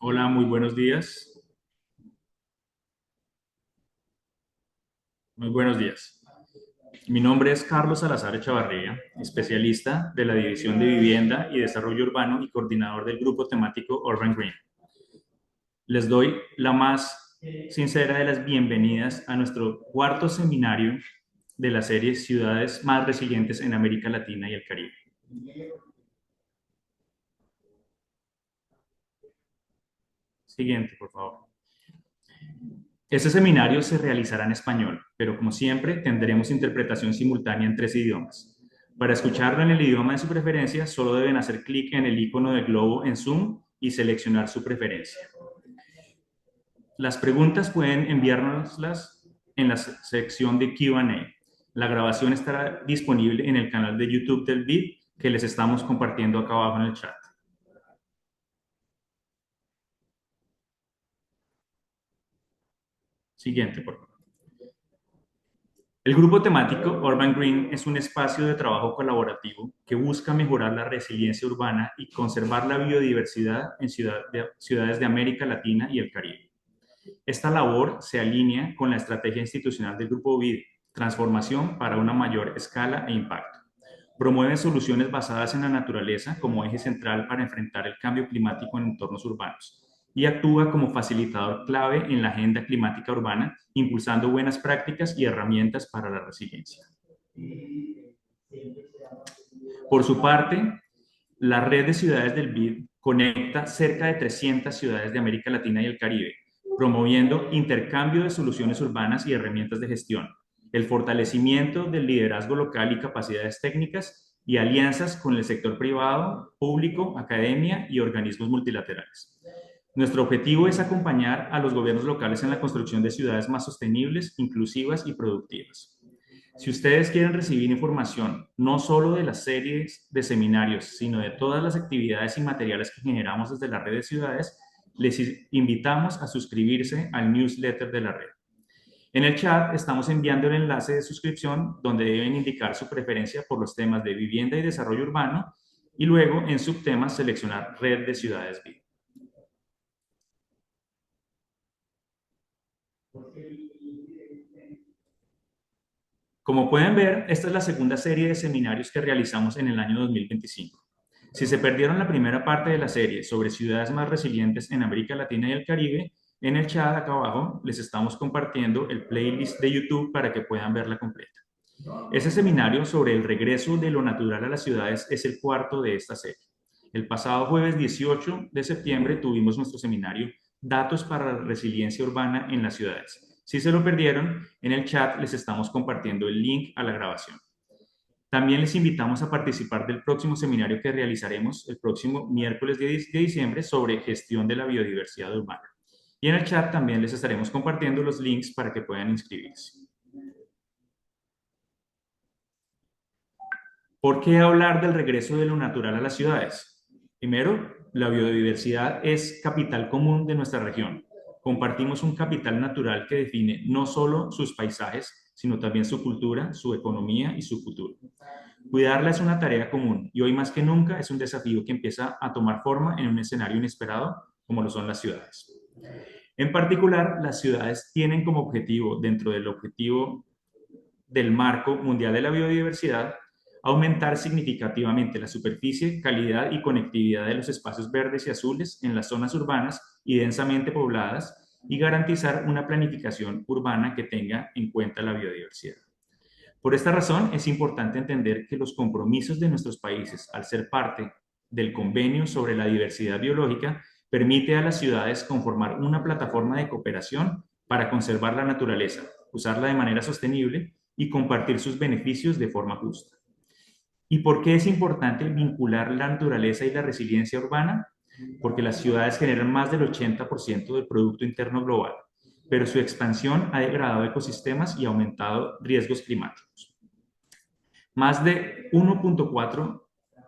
Hola, muy buenos días. Muy buenos días. Mi nombre es Carlos Salazar Echavarría, especialista de la División de Vivienda y Desarrollo Urbano y coordinador del grupo temático Urban Green. Les doy la más sincera de las bienvenidas a nuestro cuarto seminario de la serie Ciudades más resilientes en América Latina y el Caribe. Siguiente, por favor. Este seminario se realizará en español, pero como siempre tendremos interpretación simultánea en 3 idiomas. Para escucharlo en el idioma de su preferencia, solo deben hacer clic en el icono del globo en Zoom y seleccionar su preferencia. Las preguntas pueden enviárnoslas en la sección de Q&A. La grabación estará disponible en el canal de YouTube del BID que les estamos compartiendo acá abajo en el chat. Siguiente, por favor. El grupo temático Urban Green es un espacio de trabajo colaborativo que busca mejorar la resiliencia urbana y conservar la biodiversidad en ciudades de América Latina y el Caribe. Esta labor se alinea con la estrategia institucional del Grupo BID, Transformación para una mayor escala e impacto. Promueve soluciones basadas en la naturaleza como eje central para enfrentar el cambio climático en entornos urbanos y actúa como facilitador clave en la agenda climática urbana, impulsando buenas prácticas y herramientas para la resiliencia. Por su parte, la red de ciudades del BID conecta cerca de 300 ciudades de América Latina y el Caribe, promoviendo intercambio de soluciones urbanas y herramientas de gestión, el fortalecimiento del liderazgo local y capacidades técnicas y alianzas con el sector privado, público, academia y organismos multilaterales. Nuestro objetivo es acompañar a los gobiernos locales en la construcción de ciudades más sostenibles, inclusivas y productivas. Si ustedes quieren recibir información no solo de las series de seminarios, sino de todas las actividades y materiales que generamos desde la red de ciudades, les invitamos a suscribirse al newsletter de la red. En el chat estamos enviando el enlace de suscripción donde deben indicar su preferencia por los temas de vivienda y desarrollo urbano y luego en subtemas seleccionar red de ciudades BID. Como pueden ver, esta es la segunda serie de seminarios que realizamos en el año 2025. Si se perdieron la primera parte de la serie sobre ciudades más resilientes en América Latina y el Caribe, en el chat acá abajo les estamos compartiendo el playlist de YouTube para que puedan verla completa. Ese seminario sobre el regreso de lo natural a las ciudades es el cuarto de esta serie. El pasado jueves 18 de septiembre tuvimos nuestro seminario Datos para la resiliencia urbana en las ciudades. Si se lo perdieron, en el chat les estamos compartiendo el link a la grabación. También les invitamos a participar del próximo seminario que realizaremos el próximo miércoles de diciembre sobre gestión de la biodiversidad urbana. Y en el chat también les estaremos compartiendo los links para que puedan inscribirse. ¿Por qué hablar del regreso de lo natural a las ciudades? Primero, la biodiversidad es capital común de nuestra región. Compartimos un capital natural que define no solo sus paisajes, sino también su cultura, su economía y su futuro. Cuidarla es una tarea común y hoy más que nunca es un desafío que empieza a tomar forma en un escenario inesperado como lo son las ciudades. En particular, las ciudades tienen como objetivo, dentro del objetivo del marco mundial de la biodiversidad, aumentar significativamente la superficie, calidad y conectividad de los espacios verdes y azules en las zonas urbanas y densamente pobladas y garantizar una planificación urbana que tenga en cuenta la biodiversidad. Por esta razón, es importante entender que los compromisos de nuestros países, al ser parte del Convenio sobre la Diversidad Biológica, permite a las ciudades conformar una plataforma de cooperación para conservar la naturaleza, usarla de manera sostenible y compartir sus beneficios de forma justa. ¿Y por qué es importante vincular la naturaleza y la resiliencia urbana? Porque las ciudades generan más del 80% del Producto Interno Global, pero su expansión ha degradado ecosistemas y aumentado riesgos climáticos. Más de 1.4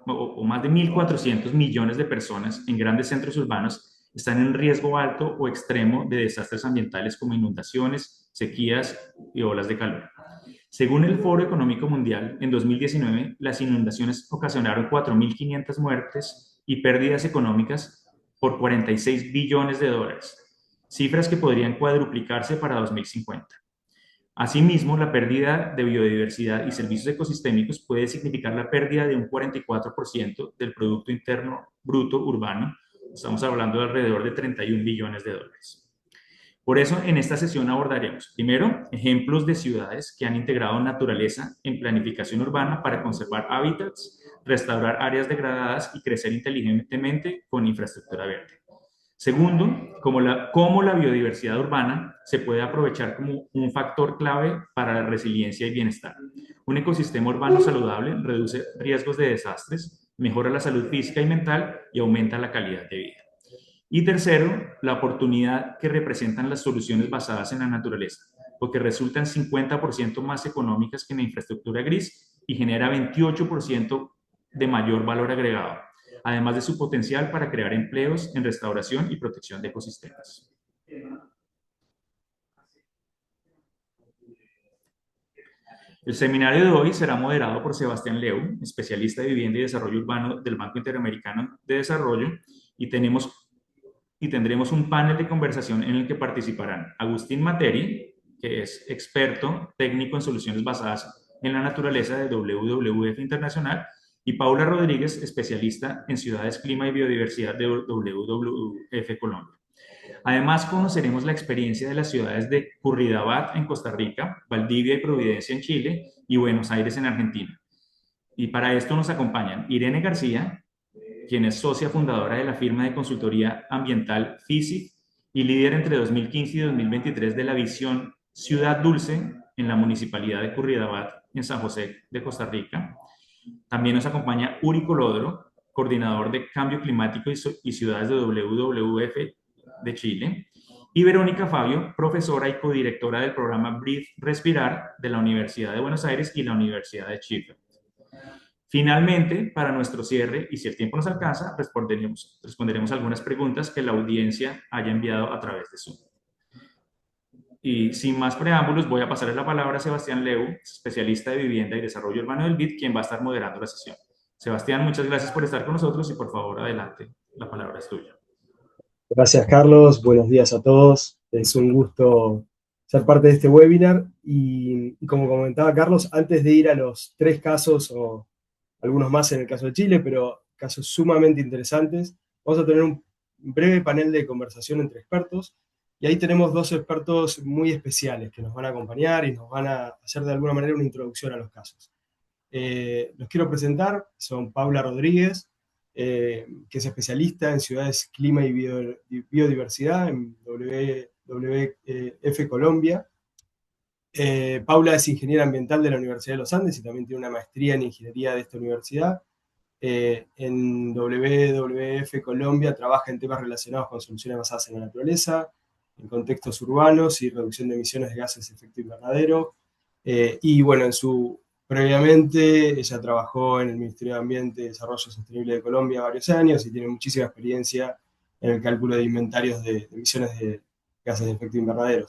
o más de 1.400 millones de personas en grandes centros urbanos están en riesgo alto o extremo de desastres ambientales como inundaciones, sequías y olas de calor. Según el Foro Económico Mundial, en 2019 las inundaciones ocasionaron 4.500 muertes y pérdidas económicas por 46 billones de dólares, cifras que podrían cuadruplicarse para 2050. Asimismo, la pérdida de biodiversidad y servicios ecosistémicos puede significar la pérdida de un 44% del Producto Interno Bruto urbano. Estamos hablando de alrededor de 31 billones de dólares. Por eso, en esta sesión abordaremos, primero, ejemplos de ciudades que han integrado naturaleza en planificación urbana para conservar hábitats, restaurar áreas degradadas y crecer inteligentemente con infraestructura verde. Segundo, cómo la biodiversidad urbana se puede aprovechar como un factor clave para la resiliencia y bienestar. Un ecosistema urbano saludable reduce riesgos de desastres, mejora la salud física y mental y aumenta la calidad de vida. Y tercero, la oportunidad que representan las soluciones basadas en la naturaleza, porque resultan 50% más económicas que en la infraestructura gris y genera 28% de mayor valor agregado, además de su potencial para crear empleos en restauración y protección de ecosistemas. El seminario de hoy será moderado por Sebastián Leu, especialista de vivienda y desarrollo urbano del Banco Interamericano de Desarrollo, y tendremos un panel de conversación en el que participarán Agustín Materi, que es experto técnico en soluciones basadas en la naturaleza de WWF Internacional, y Paula Rodríguez, especialista en ciudades, clima y biodiversidad de WWF Colombia. Además, conoceremos la experiencia de las ciudades de Curridabat en Costa Rica, Valdivia y Providencia en Chile y Buenos Aires en Argentina. Y para esto nos acompañan Irene García, quien es socia fundadora de la firma de consultoría ambiental FISIC y líder entre 2015 y 2023 de la visión Ciudad Dulce en la Municipalidad de Curridabat, en San José de Costa Rica. También nos acompaña Uri Colodro, coordinador de Cambio Climático y Ciudades de WWF de Chile, y Verónica Fabio, profesora y codirectora del programa Breathe Respirar de la Universidad de Buenos Aires y la Universidad de Chile. Finalmente, para nuestro cierre, y si el tiempo nos alcanza, responderemos algunas preguntas que la audiencia haya enviado a través de Zoom. Y sin más preámbulos, voy a pasarle la palabra a Sebastián Leu, especialista de vivienda y desarrollo urbano del BID, quien va a estar moderando la sesión. Sebastián, muchas gracias por estar con nosotros y por favor, adelante, la palabra es tuya. Gracias, Carlos. Buenos días a todos. Es un gusto ser parte de este webinar. Y como comentaba Carlos, antes de ir a los 3 casos, o algunos más en el caso de Chile, pero casos sumamente interesantes, vamos a tener un breve panel de conversación entre expertos. Y ahí tenemos 2 expertos muy especiales que nos van a acompañar y nos van a hacer de alguna manera una introducción a los casos. Los quiero presentar, son Paula Rodríguez, que es especialista en ciudades, clima y biodiversidad en WWF Colombia. Paula es ingeniera ambiental de la Universidad de los Andes y también tiene una maestría en ingeniería de esta universidad. En WWF Colombia trabaja en temas relacionados con soluciones basadas en la naturaleza, en contextos urbanos y reducción de emisiones de gases de efecto invernadero. Y bueno, previamente ella trabajó en el Ministerio de Ambiente y Desarrollo Sostenible de Colombia varios años y tiene muchísima experiencia en el cálculo de inventarios de emisiones de gases de efecto invernadero.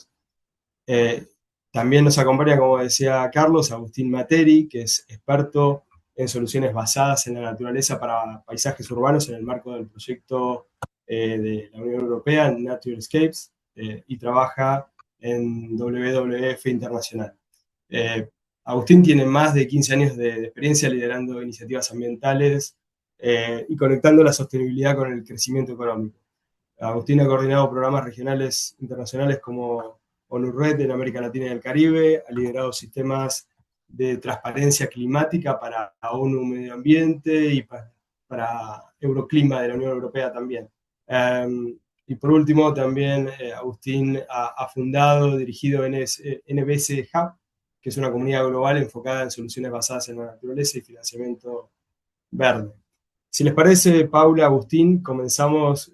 También nos acompaña, como decía Carlos, Agustín Materi, que es experto en soluciones basadas en la naturaleza para paisajes urbanos en el marco del proyecto de la Unión Europea, Naturescapes, y trabaja en WWF Internacional. Agustín tiene más de 15 años de experiencia liderando iniciativas ambientales y conectando la sostenibilidad con el crecimiento económico. Agustín ha coordinado programas regionales internacionales como ONU-RED en América Latina y el Caribe, ha liderado sistemas de transparencia climática para ONU Medio Ambiente y para Euroclima de la Unión Europea también. Y por último, también Agustín ha fundado, dirigido NBS Hub, que es una comunidad global enfocada en soluciones basadas en la naturaleza y financiamiento verde. Si les parece, Paula, Agustín, comenzamos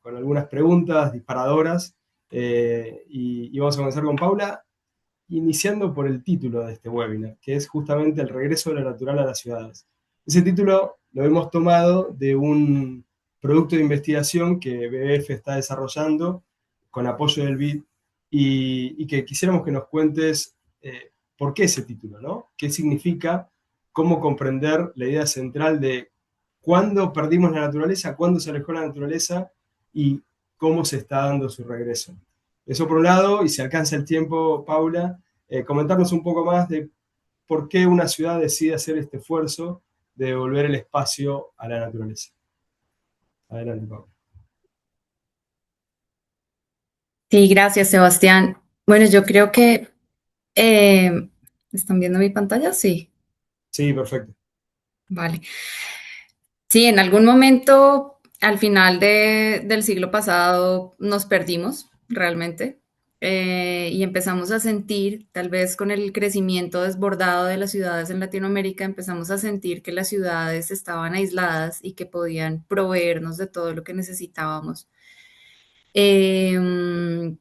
con algunas preguntas disparadoras y vamos a comenzar con Paula, iniciando por el título de este webinar, que es justamente el regreso de lo natural a las ciudades. Ese título lo hemos tomado de un producto de investigación que BBF está desarrollando con apoyo del BID y que quisiéramos que nos cuentes por qué ese título, ¿no? ¿Qué significa? ¿Cómo comprender la idea central de cuándo perdimos la naturaleza, cuándo se alejó la naturaleza y cómo se está dando su regreso. Eso por un lado, y si alcanza el tiempo, Paula, comentarnos un poco más de por qué una ciudad decide hacer este esfuerzo de devolver el espacio a la naturaleza. Adelante, Paula. Sí, gracias, Sebastián. Bueno, yo creo que eh, ¿están viendo mi pantalla? Sí, Sí, perfecto. vale. Sí, en algún momento al final del siglo pasado nos perdimos realmente y empezamos a sentir, tal vez con el crecimiento desbordado de las ciudades en Latinoamérica, empezamos a sentir que las ciudades estaban aisladas y que podían proveernos de todo lo que necesitábamos. Em,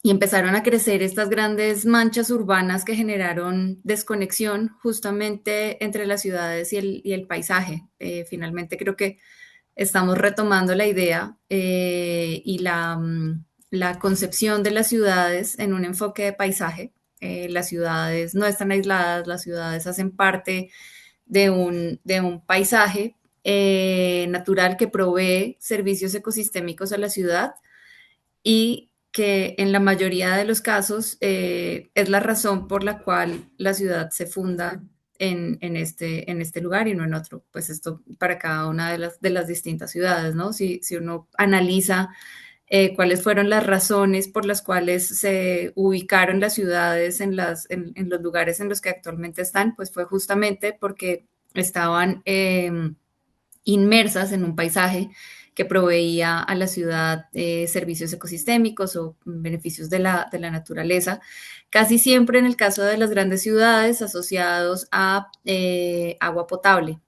y empezaron a crecer estas grandes manchas urbanas que generaron desconexión justamente entre las ciudades y el paisaje. Finalmente creo que estamos retomando la idea la concepción de las ciudades en un enfoque de paisaje. Las ciudades no están aisladas, las ciudades hacen parte de un paisaje natural que provee servicios ecosistémicos a la ciudad y que en la mayoría de los casos es la razón por la cual la ciudad se funda en este lugar y no en otro. Pues esto para cada una de las distintas ciudades, ¿no? Si uno analiza cuáles fueron las razones por las cuales se ubicaron las ciudades en los lugares en los que actualmente están, pues fue justamente porque estaban inmersas en un paisaje que proveía a la ciudad servicios ecosistémicos o beneficios de la naturaleza, casi siempre en el caso de las grandes ciudades asociados a agua potable.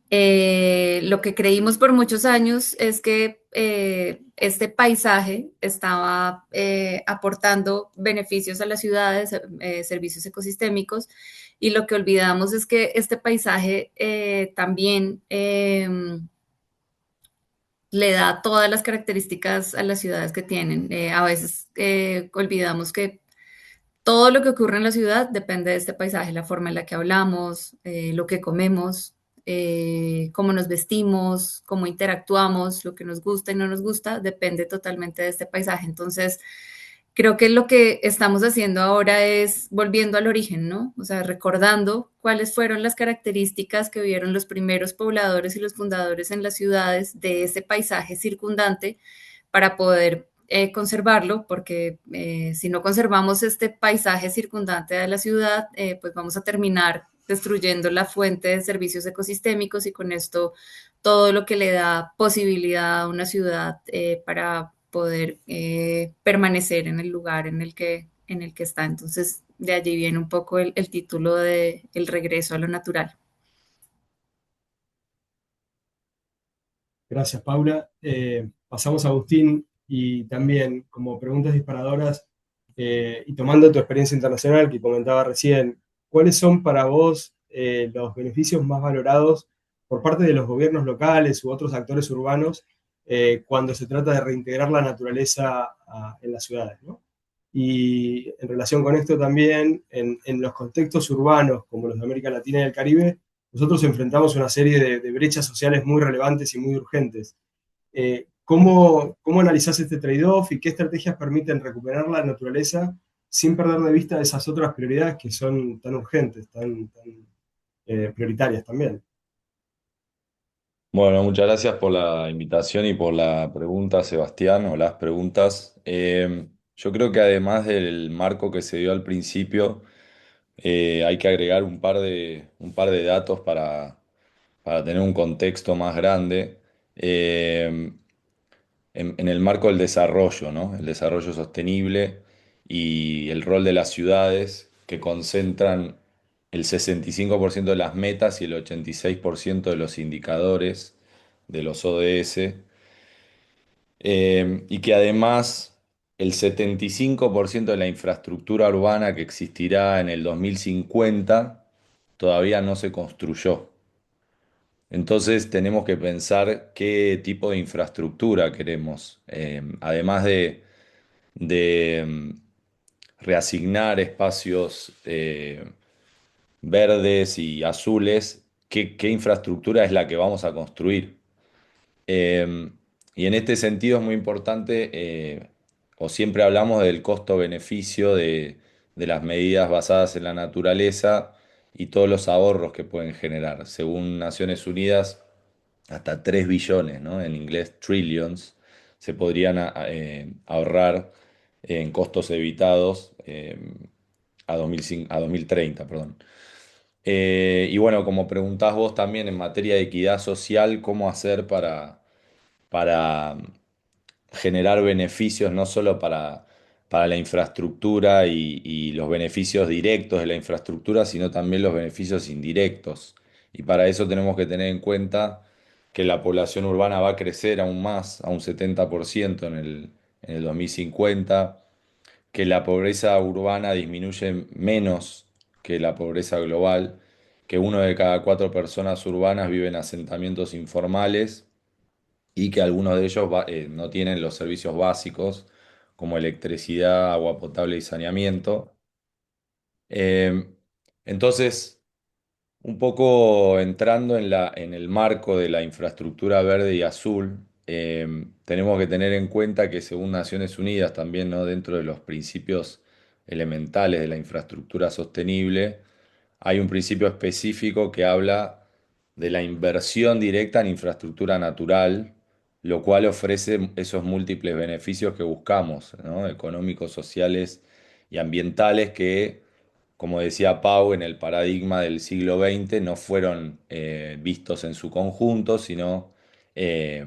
Lo que creímos por muchos años es que este paisaje estaba aportando beneficios a las ciudades, servicios ecosistémicos, y lo que olvidamos es que este paisaje también le da todas las características a las ciudades que tienen. A veces olvidamos que todo lo que ocurre en la ciudad depende de este paisaje, la forma en la que hablamos, lo que comemos, cómo nos vestimos, cómo interactuamos, lo que nos gusta y no nos gusta, depende totalmente de este paisaje. Entonces, creo que lo que estamos haciendo ahora es volviendo al origen, ¿no? O sea, recordando cuáles fueron las características que vieron los primeros pobladores y los fundadores en las ciudades de ese paisaje circundante para poder conservarlo, porque si no conservamos este paisaje circundante de la ciudad, pues vamos a terminar destruyendo la fuente de servicios ecosistémicos y con esto todo lo que le da posibilidad a una ciudad para poder permanecer en el lugar en el que está. Entonces, de allí viene un poco el título de El regreso a lo natural. Gracias, Paula. Pasamos a Agustín y también como preguntas disparadoras y tomando tu experiencia internacional que comentaba recién, ¿cuáles son para vos los beneficios más valorados por parte de los gobiernos locales u otros actores urbanos cuando se trata de reintegrar la naturaleza en las ciudades, ¿no? Y en relación con esto también, en los contextos urbanos como los de América Latina y el Caribe, nosotros enfrentamos una serie de brechas sociales muy relevantes y muy urgentes. ¿Cómo analizás este trade-off y qué estrategias permiten recuperar la naturaleza sin perder de vista esas otras prioridades que son tan urgentes, tan prioritarias también? Bueno, muchas gracias por la invitación y por la pregunta, Sebastián, o las preguntas. Yo creo que además del marco que se dio al principio, hay que agregar un par de datos para tener un contexto más grande en el marco del desarrollo, ¿no? El desarrollo sostenible y el rol de las ciudades que concentran el 65% de las metas y el 86% de los indicadores de los ODS, y que además el 75% de la infraestructura urbana que existirá en el 2050 todavía no se construyó. Entonces tenemos que pensar qué tipo de infraestructura queremos. Además de reasignar espacios verdes y azules, qué infraestructura es la que vamos a construir. Eh, y en este sentido es muy importante, o siempre hablamos del costo-beneficio de las medidas basadas en la naturaleza y todos los ahorros que pueden generar. Según Naciones Unidas, hasta 3 billones, ¿no? En inglés, trillions, se podrían ahorrar en costos evitados a 2005 a 2030, perdón. Y bueno, como preguntás vos también en materia de equidad social, ¿cómo hacer para generar beneficios no solo para la infraestructura y los beneficios directos de la infraestructura, sino también los beneficios indirectos? Y para eso tenemos que tener en cuenta que la población urbana va a crecer aún más, a un 70% en el 2050, que la pobreza urbana disminuye menos que la pobreza global, que 1 de cada 4 personas urbanas vive en asentamientos informales y que algunos de ellos no tienen los servicios básicos como electricidad, agua potable y saneamiento. Eh, entonces, un poco entrando en el marco de la infraestructura verde y azul, tenemos que tener en cuenta que según Naciones Unidas, también, ¿no? Dentro de los principios elementales de la infraestructura sostenible, hay un principio específico que habla de la inversión directa en infraestructura natural, lo cual ofrece esos múltiples beneficios que buscamos, ¿no? Económicos, sociales y ambientales que, como decía Pau, en el paradigma del siglo XX no fueron vistos en su conjunto, sino eh,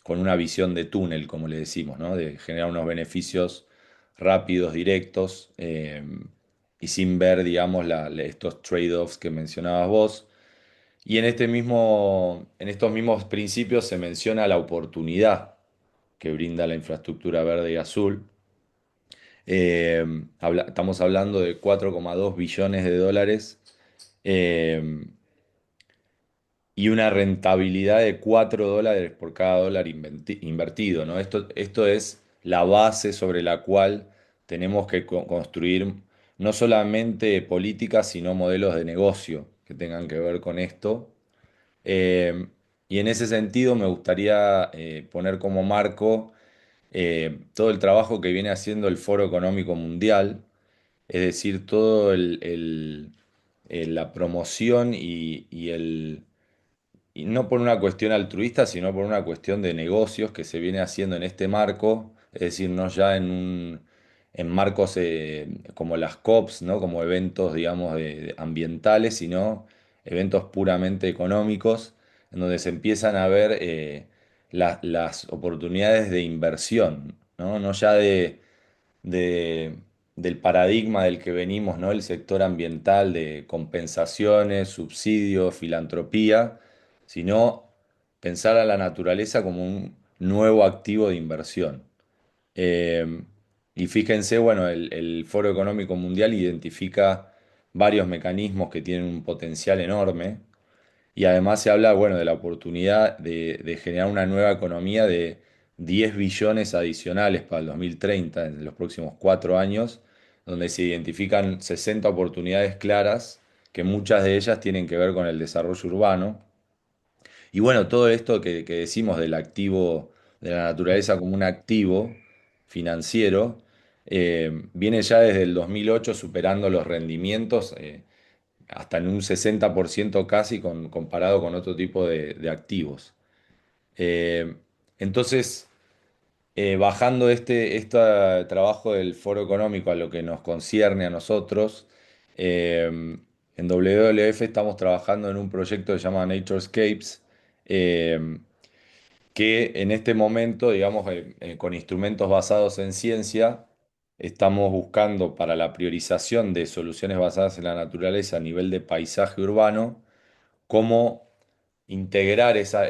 con una visión de túnel, como le decimos, ¿no? De generar unos beneficios rápidos, directos, y sin ver, digamos, estos trade-offs que mencionabas vos. Y en estos mismos principios se menciona la oportunidad que brinda la infraestructura verde y azul. Estamos hablando de 4,2 billones de dólares, eh, y una rentabilidad de 4 dólares por cada dólar invertido, ¿no? Esto es la base sobre la cual tenemos que construir no solamente políticas, sino modelos de negocio que tengan que ver con esto. Eh, y en ese sentido me gustaría poner como marco todo el trabajo que viene haciendo el Foro Económico Mundial, es decir, todo la promoción y no por una cuestión altruista, sino por una cuestión de negocios que se viene haciendo en este marco, es decir, no ya en marcos como las COPs, ¿no? Como eventos, digamos, ambientales, sino eventos puramente económicos, en donde se empiezan a ver las oportunidades de inversión, ¿no? No ya de- del paradigma del que venimos, ¿no? El sector ambiental de compensaciones, subsidios, filantropía, sino pensar a la naturaleza como un nuevo activo de inversión. Eh, y fíjense, bueno, el Foro Económico Mundial identifica varios mecanismos que tienen un potencial enorme y además se habla, bueno, de la oportunidad de generar una nueva economía de 10 billones adicionales para el 2030, en los próximos 4 años, donde se identifican 60 oportunidades claras, que muchas de ellas tienen que ver con el desarrollo urbano. Y bueno, todo esto que decimos del activo, de la naturaleza como un activo financiero, viene ya desde el 2008 superando los rendimientos. Hasta en un 60% casi comparado con otro tipo de activos. Eh, entonces, bajando este trabajo del Foro Económico a lo que nos concierne a nosotros, en WWF estamos trabajando en un proyecto que se llama Naturescapes, eh, que en este momento, digamos, con instrumentos basados en ciencia, estamos buscando para la priorización de soluciones basadas en la naturaleza a nivel de paisaje urbano, cómo integrar esa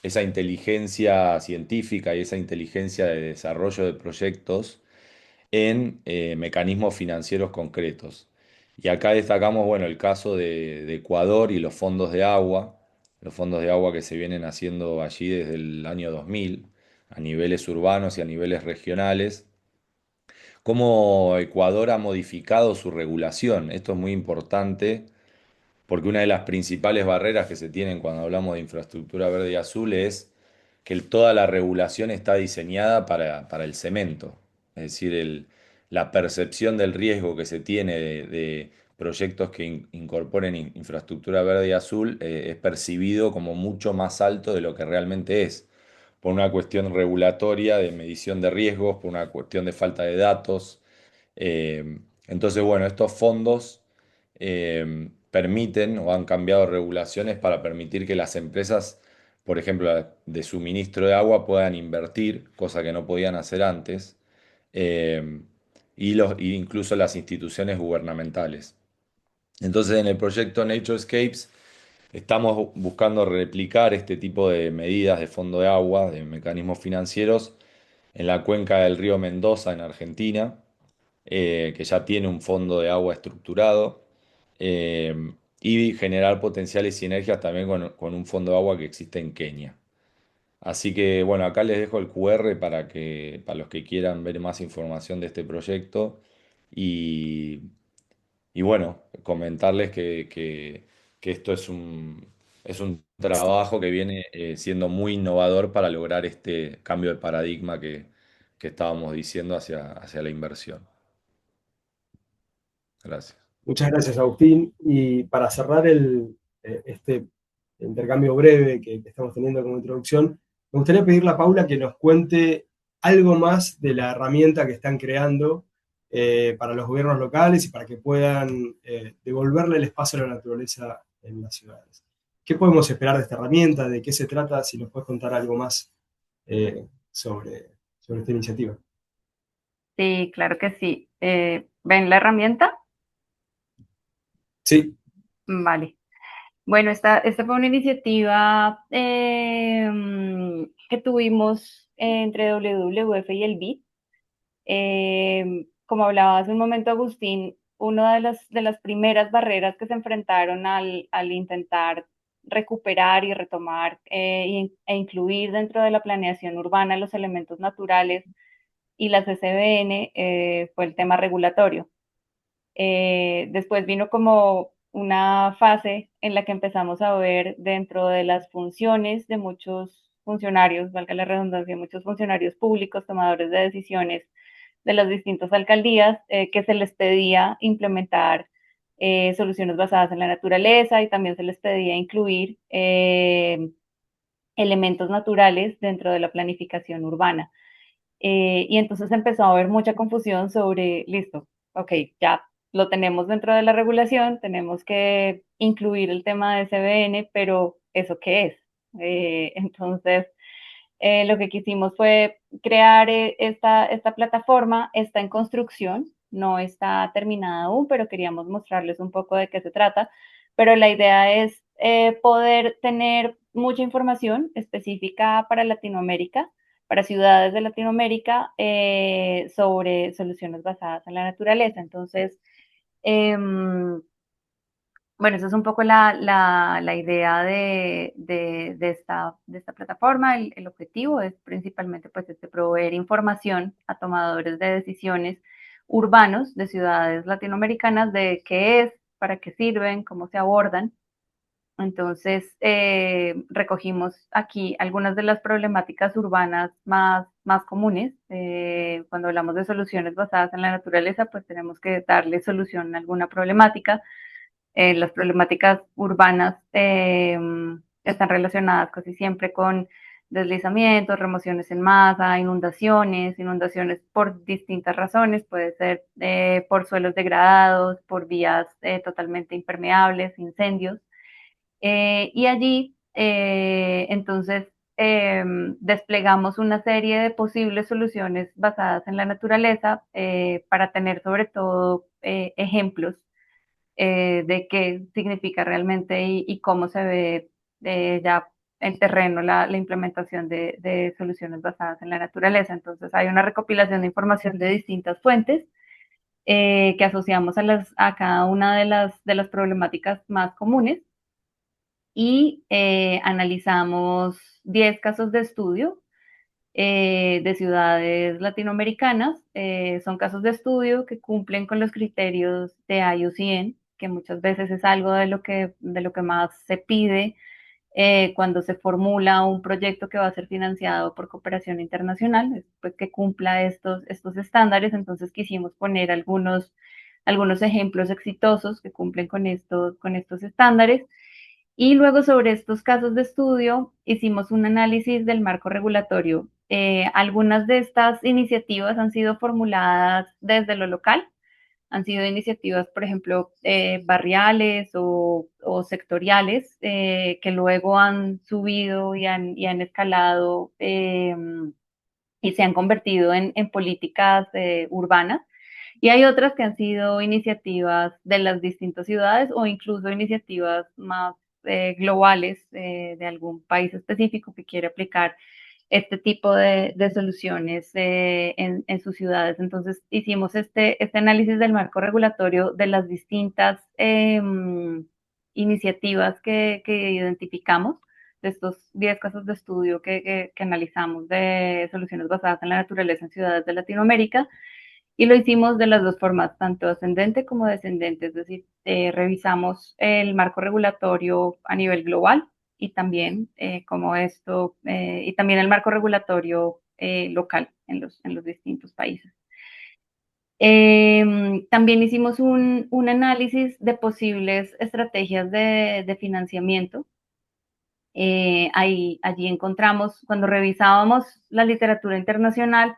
inteligencia científica y esa inteligencia de desarrollo de proyectos en mecanismos financieros concretos. Y acá destacamos, bueno, el caso de Ecuador y los fondos de agua que se vienen haciendo allí desde el año 2000, a niveles urbanos y a niveles regionales, cómo Ecuador ha modificado su regulación. Esto es muy importante porque una de las principales barreras que se tienen cuando hablamos de infraestructura verde y azul es que toda la regulación está diseñada para el cemento. Es decir, la percepción del riesgo que se tiene de proyectos que incorporen infraestructura verde y azul es percibido como mucho más alto de lo que realmente es, por una cuestión regulatoria de medición de riesgos, por una cuestión de falta de datos. Entonces, bueno, estos fondos permiten o han cambiado regulaciones para permitir que las empresas, por ejemplo, de suministro de agua, puedan invertir, cosa que no podían hacer antes, eh, y incluso las instituciones gubernamentales. Entonces, en el proyecto Naturescapes estamos buscando replicar este tipo de medidas de fondo de agua, de mecanismos financieros, en la cuenca del río Mendoza, en Argentina, que ya tiene un fondo de agua estructurado, eh, y generar potenciales sinergias también con un fondo de agua que existe en Kenia. Así que bueno, acá les dejo el QR para los que quieran ver más información de este proyecto y, y bueno, comentarles que esto es un trabajo que viene siendo muy innovador para lograr este cambio de paradigma que estábamos diciendo hacia la inversión. Gracias. Muchas gracias, Agustín. Y para cerrar este intercambio breve que estamos teniendo como introducción, me gustaría pedirle a Paula que nos cuente algo más de la herramienta que están creando para los gobiernos locales y para que puedan devolverle el espacio a la naturaleza en las ciudades. ¿Qué podemos esperar de esta herramienta? ¿De qué se trata? Si nos puedes contar algo más sobre esta iniciativa. Sí, claro que sí. ¿Ven la herramienta? Sí. Vale. Bueno, esta fue una iniciativa que tuvimos entre WWF y el BID. Como hablaba hace un momento Agustín, una de las primeras barreras que se enfrentaron al intentar recuperar y retomar e incluir dentro de la planeación urbana los elementos naturales y las SBN fue el tema regulatorio. Después vino como una fase en la que empezamos a ver dentro de las funciones de muchos funcionarios, valga la redundancia, muchos funcionarios públicos, tomadores de decisiones de las distintas alcaldías, que se les pedía implementar soluciones basadas en la naturaleza y también se les pedía incluir elementos naturales dentro de la planificación urbana. Y entonces empezó a haber mucha confusión sobre, listo, ok, ya lo tenemos dentro de la regulación, tenemos que incluir el tema de SBN, pero ¿eso qué es? Entonces, lo que quisimos fue crear esta plataforma, está en construcción, no está terminada aún, pero queríamos mostrarles un poco de qué se trata, pero la idea es poder tener mucha información específica para Latinoamérica, para ciudades de Latinoamérica, sobre soluciones basadas en la naturaleza. Entonces, bueno, esa es un poco la idea de esta plataforma. El objetivo es principalmente pues, proveer información a tomadores de decisiones urbanos de ciudades latinoamericanas de qué es, para qué sirven, cómo se abordan. Entonces, recogimos aquí algunas de las problemáticas urbanas más comunes. Cuando hablamos de soluciones basadas en la naturaleza, pues tenemos que darle solución a alguna problemática. Las problemáticas urbanas están relacionadas casi siempre con deslizamientos, remociones en masa, inundaciones por distintas razones, puede ser por suelos degradados, por vías totalmente impermeables, incendios. Y allí, entonces, desplegamos una serie de posibles soluciones basadas en la naturaleza para tener sobre todo ejemplos de qué significa realmente y cómo se ve ya en terreno la implementación de soluciones basadas en la naturaleza. Entonces hay una recopilación de información de distintas fuentes que asociamos a cada una de las problemáticas más comunes y analizamos 10 casos de estudio de ciudades latinoamericanas. Son casos de estudio que cumplen con los criterios de IUCN, que muchas veces es algo de lo que más se pide cuando se formula un proyecto que va a ser financiado por cooperación internacional, pues que cumpla estos estándares. Entonces quisimos poner algunos ejemplos exitosos que cumplen con estos estándares. Y luego sobre estos casos de estudio hicimos un análisis del marco regulatorio. Algunas de estas iniciativas han sido formuladas desde lo local, han sido iniciativas, por ejemplo, barriales o sectoriales, que luego han subido y han escalado y se han convertido en políticas urbanas. Y hay otras que han sido iniciativas de las distintas ciudades o incluso iniciativas más globales de algún país específico que quiere aplicar este tipo de soluciones en sus ciudades. Entonces hicimos este análisis del marco regulatorio de las distintas iniciativas que identificamos, de estos 10 casos de estudio que analizamos de soluciones basadas en la naturaleza en ciudades de Latinoamérica. Y lo hicimos de las dos formas, tanto ascendente como descendente, es decir, revisamos el marco regulatorio a nivel global y también y también el marco regulatorio local en los distintos países. También hicimos un análisis de posibles estrategias de financiamiento. Allí encontramos, cuando revisábamos la literatura internacional,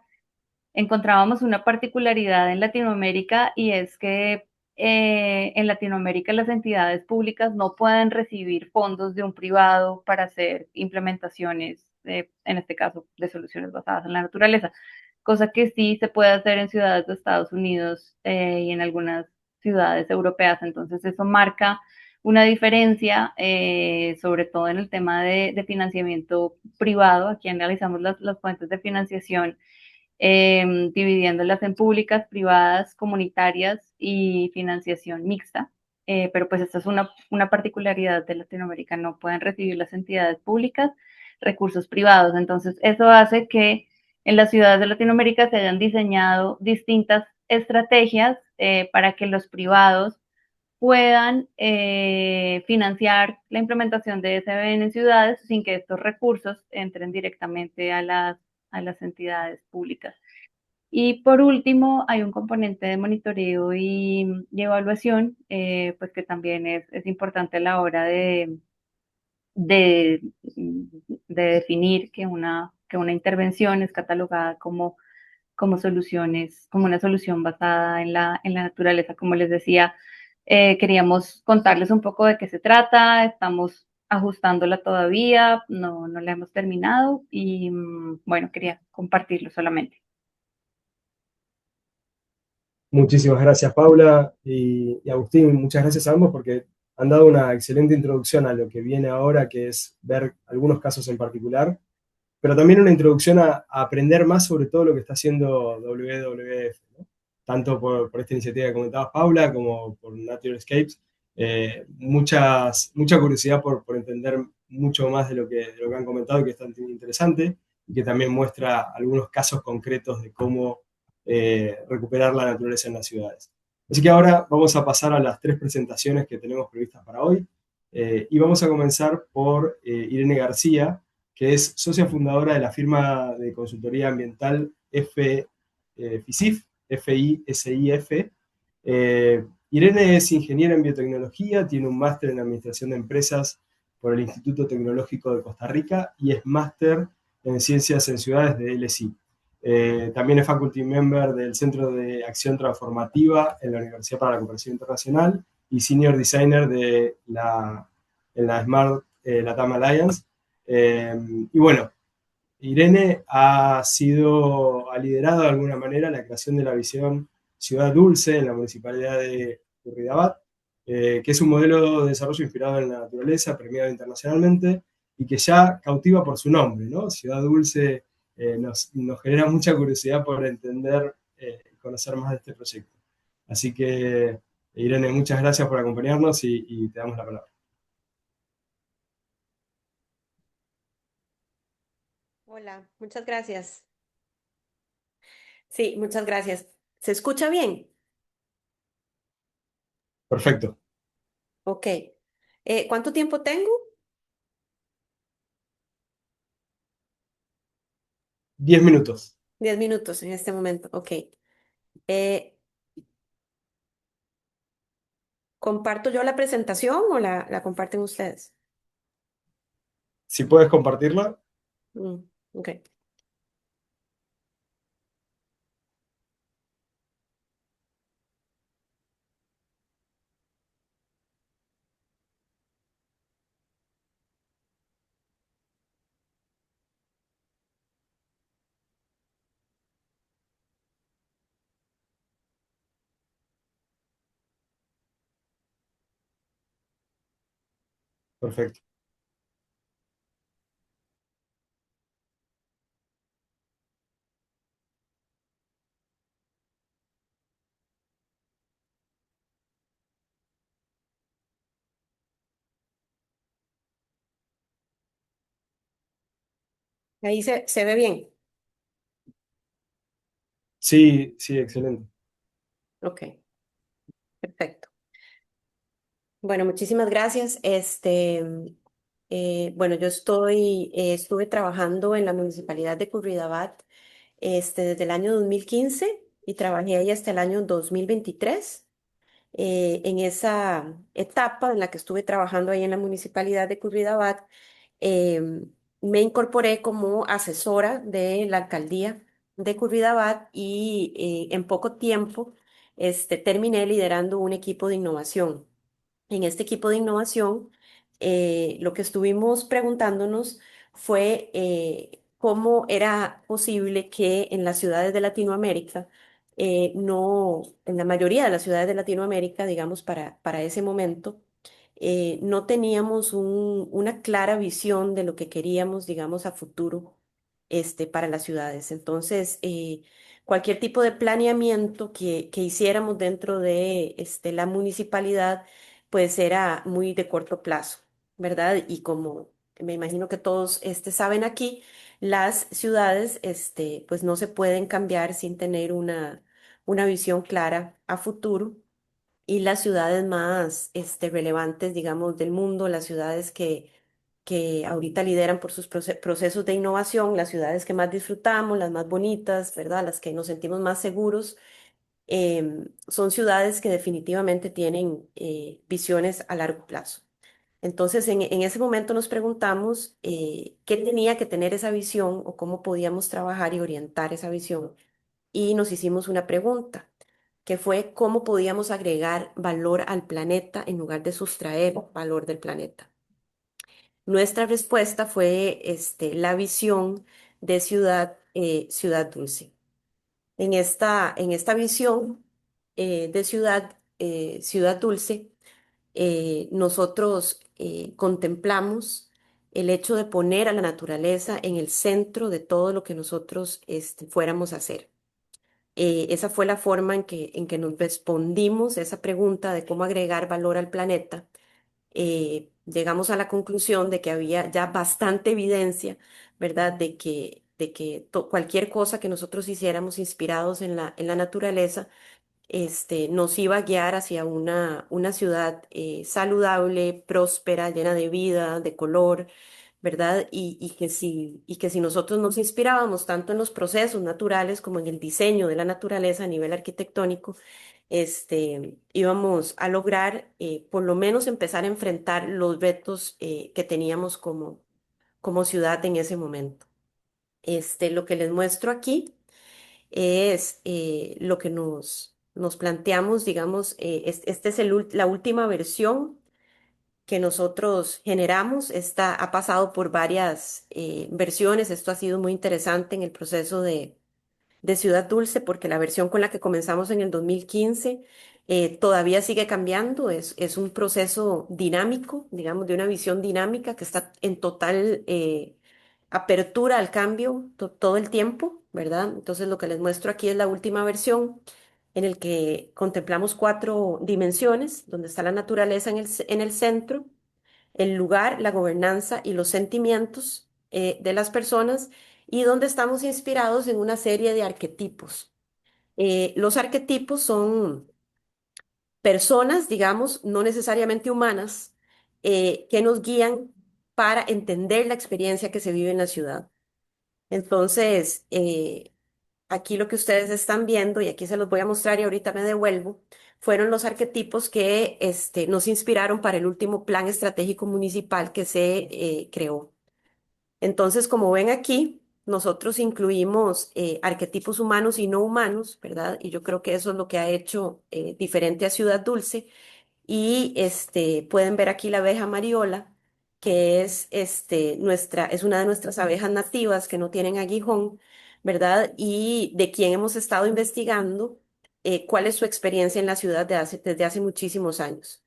encontrábamos una particularidad en Latinoamérica, y es que en Latinoamérica las entidades públicas no pueden recibir fondos de un privado para hacer implementaciones, en este caso, de soluciones basadas en la naturaleza, cosa que sí se puede hacer en ciudades de Estados Unidos y en algunas ciudades europeas. Entonces eso marca una diferencia, sobre todo en el tema de financiamiento privado. Aquí analizamos las fuentes de financiación, dividiéndolas en públicas, privadas, comunitarias y financiación mixta. Pero pues esta es una particularidad de Latinoamérica, no pueden recibir las entidades públicas recursos privados. Entonces eso hace que en las ciudades de Latinoamérica se hayan diseñado distintas estrategias para que los privados puedan financiar la implementación de SBN en ciudades sin que estos recursos entren directamente a las entidades públicas. Y por último, hay un componente de monitoreo y evaluación, pues que también es importante a la hora de, de definir que una intervención es catalogada como soluciones, como una solución basada en la naturaleza. Como les decía, queríamos contarles un poco de qué se trata, estamos ajustándola todavía, no la hemos terminado y bueno, quería compartirlo solamente. Muchísimas gracias, Paula y Agustín. Muchas gracias a ambos porque han dado una excelente introducción a lo que viene ahora, que es ver algunos casos en particular, pero también una introducción a aprender más sobre todo lo que está haciendo WWF, ¿no? Tanto por esta iniciativa que comentabas, Paula, como por Naturescapes. Mucha curiosidad por entender mucho más de lo que han comentado, que es tan interesante, y que también muestra algunos casos concretos de cómo recuperar la naturaleza en las ciudades. Así que ahora vamos a pasar a las 3 presentaciones que tenemos previstas para hoy, y vamos a comenzar por Irene García, que es socia fundadora de la firma de consultoría ambiental FISIF, FISIF. Irene es ingeniera en biotecnología, tiene un máster en administración de empresas por el Instituto Tecnológico de Costa Rica y es máster en ciencias en ciudades de LSI. También es faculty member del Centro de Acción Transformativa en la Universidad para la Cooperación Internacional y senior designer de en la Smart Latam Alliance. Y bueno, Irene ha liderado de alguna manera la creación de la visión Ciudad Dulce en la Municipalidad de Curridabat, que es un modelo de desarrollo inspirado en la naturaleza, premiado internacionalmente, y que ya cautiva por su nombre, ¿no? Ciudad Dulce nos genera mucha curiosidad por entender y conocer más de este proyecto. Así que, Irene, muchas gracias por acompañarnos y te damos la palabra. Hola, muchas gracias. Sí, muchas gracias. ¿Se escucha bien? Perfecto. Ok. ¿Cuánto tiempo tengo? 10 minutos. 10 minutos en este momento. Ok. Eh, ¿Comparto yo la presentación o la comparten ustedes? Si puedes compartirla. Mm, ok. Perfecto. Ahí se ve bien. Sí, sí, excelente. Ok, perfecto. Bueno, muchísimas gracias. Bueno, estuve trabajando en la Municipalidad de Curridabat, desde el año 2015 y trabajé ahí hasta el año 2023. En esa etapa en la que estuve trabajando ahí en la Municipalidad de Curridabat, me incorporé como asesora de la alcaldía de Curridabat y en poco tiempo, terminé liderando un equipo de innovación. En este equipo de innovación, lo que estuvimos preguntándonos fue cómo era posible que en las ciudades de Latinoamérica, no, en la mayoría de las ciudades de Latinoamérica, digamos, para ese momento, no teníamos una clara visión de lo que queríamos, digamos, a futuro, para las ciudades. Entonces, cualquier tipo de planeamiento que hiciéramos dentro de, la municipalidad, pues era muy de corto plazo, ¿verdad? Y como me imagino que todos, saben aquí, las ciudades, pues no se pueden cambiar sin tener una visión clara a futuro. Y las ciudades más, relevantes, digamos, del mundo, las ciudades que ahorita lideran por sus procesos de innovación, las ciudades que más disfrutamos, las más bonitas, ¿verdad? Las que nos sentimos más seguros, son ciudades que definitivamente tienen visiones a largo plazo. Entonces, en ese momento nos preguntamos qué tenía que tener esa visión o cómo podíamos trabajar y orientar esa visión. Y nos hicimos una pregunta, que fue cómo podíamos agregar valor al planeta en lugar de sustraer valor del planeta. Nuestra respuesta fue la visión de ciudad dulce. En esta visión de ciudad dulce, nosotros contemplamos el hecho de poner a la naturaleza en el centro de todo lo que nosotros fuéramos a hacer. Esa fue la forma en que nos respondimos esa pregunta de cómo agregar valor al planeta. Llegamos a la conclusión de que había ya bastante evidencia, ¿verdad? De que cualquier cosa que nosotros hiciéramos inspirados en la naturaleza, nos iba a guiar hacia una ciudad saludable, próspera, llena de vida, de color, ¿verdad? Y que si nosotros nos inspirábamos tanto en los procesos naturales como en el diseño de la naturaleza a nivel arquitectónico, íbamos a lograr por lo menos empezar a enfrentar los retos que teníamos como ciudad en ese momento. Lo que les muestro aquí es lo que nos planteamos, digamos, esta es la última versión que nosotros generamos. Esta ha pasado por varias versiones. Esto ha sido muy interesante en el proceso de Ciudad Dulce, porque la versión con la que comenzamos en el 2015 todavía sigue cambiando. Es un proceso dinámico, digamos, de una visión dinámica que está en total apertura al cambio todo el tiempo, ¿verdad? Entonces lo que les muestro aquí es la última versión en el que contemplamos 4 dimensiones, donde está la naturaleza en el centro, el lugar, la gobernanza y los sentimientos de las personas, y donde estamos inspirados en una serie de arquetipos. Los arquetipos son personas, digamos, no necesariamente humanas, que nos guían para entender la experiencia que se vive en la ciudad. Entonces, aquí lo que ustedes están viendo, y aquí se los voy a mostrar y ahorita me devuelvo, fueron los arquetipos que nos inspiraron para el último plan estratégico municipal que se creó. Entonces, como ven aquí, nosotros incluimos arquetipos humanos y no humanos, ¿verdad? Y yo creo que eso es lo que ha hecho diferente a Ciudad Dulce. Y pueden ver aquí la abeja mariola, que es, es una de nuestras abejas nativas que no tienen aguijón, ¿verdad? Y de quien hemos estado investigando cuál es su experiencia en la ciudad desde hace muchísimos años.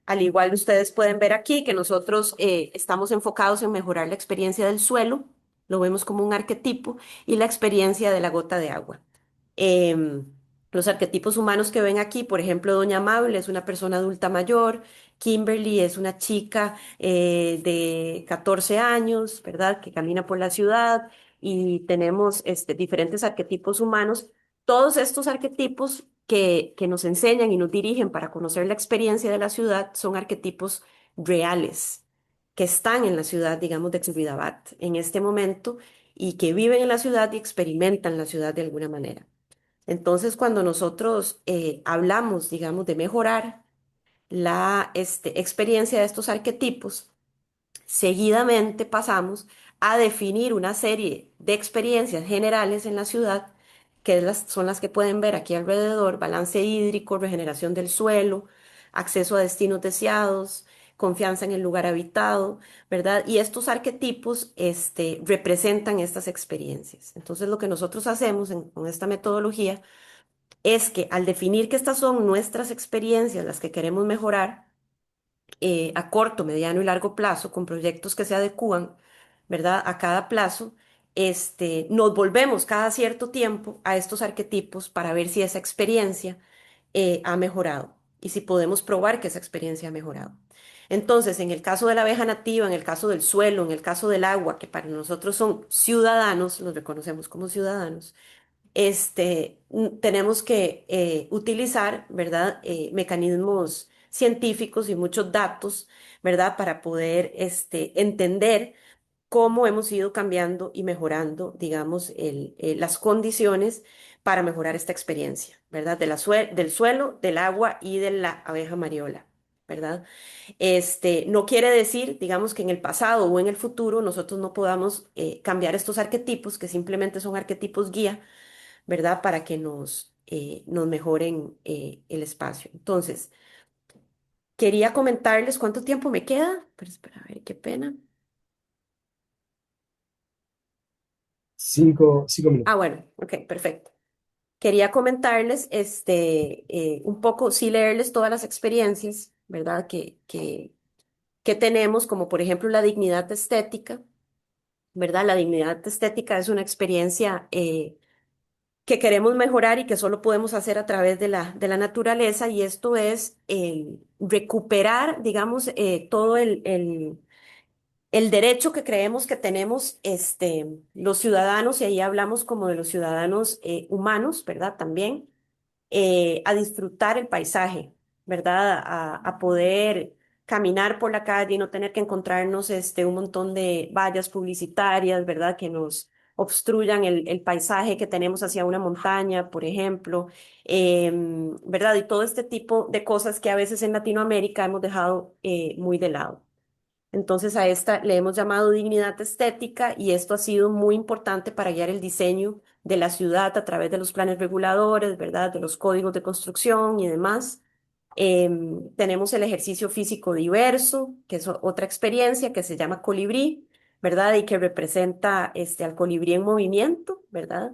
Al igual ustedes pueden ver aquí que nosotros estamos enfocados en mejorar la experiencia del suelo, lo vemos como un arquetipo, y la experiencia de la gota de agua. Em, los arquetipos humanos que ven aquí, por ejemplo, Doña Amable es una persona adulta mayor, Kimberly es una chica de 14 años, ¿verdad? Que camina por la ciudad y tenemos diferentes arquetipos humanos. Todos estos arquetipos que nos enseñan y nos dirigen para conocer la experiencia de la ciudad son arquetipos reales, que están en la ciudad, digamos, de Curridabat en este momento y que viven en la ciudad y experimentan la ciudad de alguna manera. Entonces, cuando nosotros hablamos, digamos, de mejorar la experiencia de estos arquetipos, seguidamente pasamos a definir una serie de experiencias generales en la ciudad, que son las que pueden ver aquí alrededor: balance hídrico, regeneración del suelo, acceso a destinos deseados, confianza en el lugar habitado, ¿verdad? Y estos arquetipos representan estas experiencias. Entonces, lo que nosotros hacemos con esta metodología es que al definir que estas son nuestras experiencias, las que queremos mejorar, a corto, mediano y largo plazo, con proyectos que se adecúan, ¿verdad? A cada plazo, nos volvemos cada cierto tiempo a estos arquetipos para ver si esa experiencia ha mejorado y si podemos probar que esa experiencia ha mejorado. Entonces, en el caso de la abeja nativa, en el caso del suelo, en el caso del agua, que para nosotros son ciudadanos, los reconocemos como ciudadanos, tenemos que utilizar, ¿verdad? Mecanismos científicos y muchos datos, ¿verdad? Para poder entender cómo hemos ido cambiando y mejorando, digamos, las condiciones para mejorar esta experiencia, ¿verdad? Del suelo, del agua y de la abeja mariola, ¿verdad? No quiere decir, digamos, que en el pasado o en el futuro nosotros no podamos cambiar estos arquetipos, que simplemente son arquetipos guía, ¿verdad? Para que nos mejoren el espacio. Entonces, quería comentarles cuánto tiempo me queda, pero espera, a ver, qué pena. 5 minutos. Ah, bueno, ok, perfecto. Quería comentarles un poco, sí leerles todas las experiencias, ¿verdad? Que tenemos, como por ejemplo la dignidad estética, ¿verdad? La dignidad estética es una experiencia que queremos mejorar y que solo podemos hacer a través de la naturaleza, y esto es recuperar, digamos, todo el derecho que creemos que tenemos los ciudadanos, y ahí hablamos como de los ciudadanos humanos, ¿verdad? También a disfrutar el paisaje, ¿verdad? A poder caminar por la calle y no tener que encontrarnos un montón de vallas publicitarias, ¿verdad? Que nos obstruyan el paisaje que tenemos hacia una montaña, por ejemplo, ¿verdad? Y todo este tipo de cosas que a veces en Latinoamérica hemos dejado muy de lado. Entonces a esta le hemos llamado dignidad estética, y esto ha sido muy importante para guiar el diseño de la ciudad a través de los planes reguladores, ¿verdad? De los códigos de construcción y demás. Tenemos el ejercicio físico diverso, que es otra experiencia que se llama colibrí, ¿verdad? Y que representa al colibrí en movimiento, ¿verdad?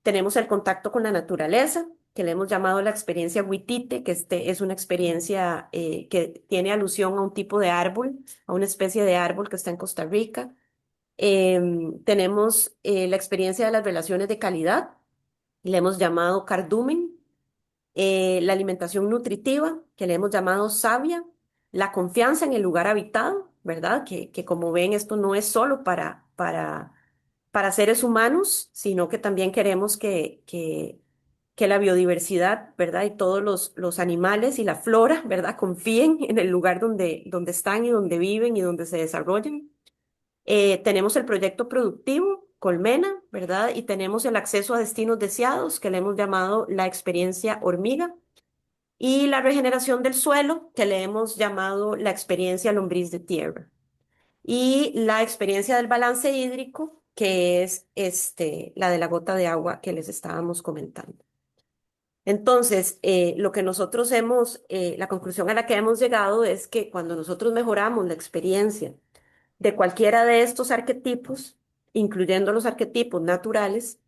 Tenemos el contacto con la naturaleza, que le hemos llamado la experiencia Huitite, que es una experiencia que tiene alusión a un tipo de árbol, a una especie de árbol que está en Costa Rica. Tenemos la experiencia de las relaciones de calidad, le hemos llamado cardumen. La alimentación nutritiva, que le hemos llamado sabia, la confianza en el lugar habitado, ¿verdad? Que como ven, esto no es solo para seres humanos, sino que también queremos que que la biodiversidad, ¿verdad? Y todos los animales y la flora, ¿verdad? Confíen en el lugar donde están y donde viven y donde se desarrollan. Tenemos el proyecto productivo, Colmena, ¿verdad? Y tenemos el acceso a destinos deseados, que le hemos llamado la experiencia hormiga, y la regeneración del suelo, que le hemos llamado la experiencia lombriz de tierra, y la experiencia del balance hídrico, que es la de la gota de agua que les estábamos comentando. Entonces, lo que nosotros la conclusión a la que hemos llegado es que cuando nosotros mejoramos la experiencia de cualquiera de estos arquetipos, incluyendo los arquetipos naturales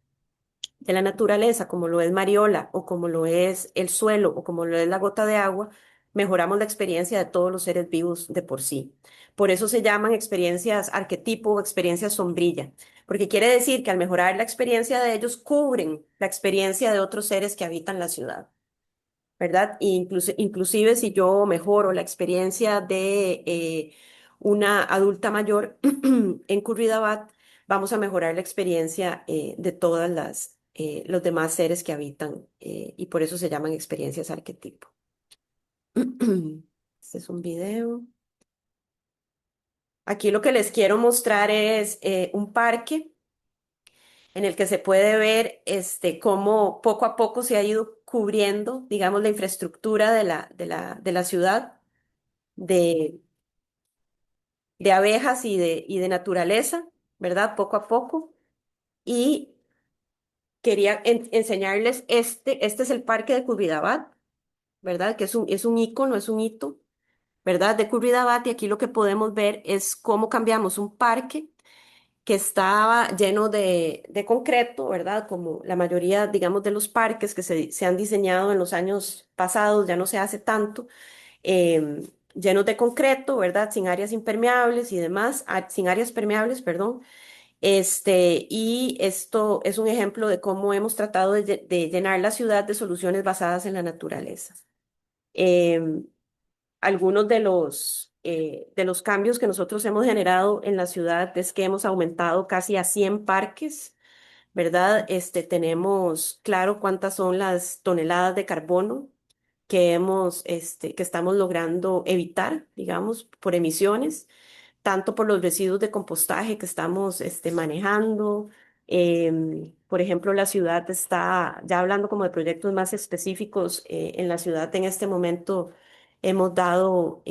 de la naturaleza, como lo es Mariola, o como lo es el suelo, o como lo es la gota de agua, mejoramos la experiencia de todos los seres vivos de por sí. Por eso se llaman experiencias arquetipo o experiencias sombrilla, porque quiere decir que al mejorar la experiencia de ellos, cubren la experiencia de otros seres que habitan la ciudad. ¿Verdad? Inclusive si yo mejoro la experiencia de una adulta mayor en Curridabat, vamos a mejorar la experiencia de todas los demás seres que habitan, y por eso se llaman experiencias arquetipo. Este es un video. Aquí lo que les quiero mostrar es un parque en el que se puede ver cómo poco a poco se ha ido cubriendo, digamos, la infraestructura de la ciudad, de, de abejas y de naturaleza, ¿verdad? Poco a poco. Y quería enseñarles este es el parque de Curridabat, ¿verdad? Que es un ícono, es un hito, ¿verdad? De Curridabat, y aquí lo que podemos ver es cómo cambiamos un parque que estaba lleno de concreto, ¿verdad? Como la mayoría, digamos, de los parques que se han diseñado en los años pasados, ya no se hace tanto, llenos de concreto, ¿verdad? Sin áreas impermeables y demás, sin áreas permeables, perdón. Y esto es un ejemplo de cómo hemos tratado de llenar la ciudad de soluciones basadas en la naturaleza. Em, Algunos de los cambios que nosotros hemos generado en la ciudad es que hemos aumentado casi a 100 parques, ¿verdad? Tenemos claro cuántas son las toneladas de carbono que estamos logrando evitar, digamos, por emisiones, tanto por los residuos de compostaje que estamos manejando. Por ejemplo, la ciudad está, ya hablando como de proyectos más específicos, en la ciudad en este momento hemos dado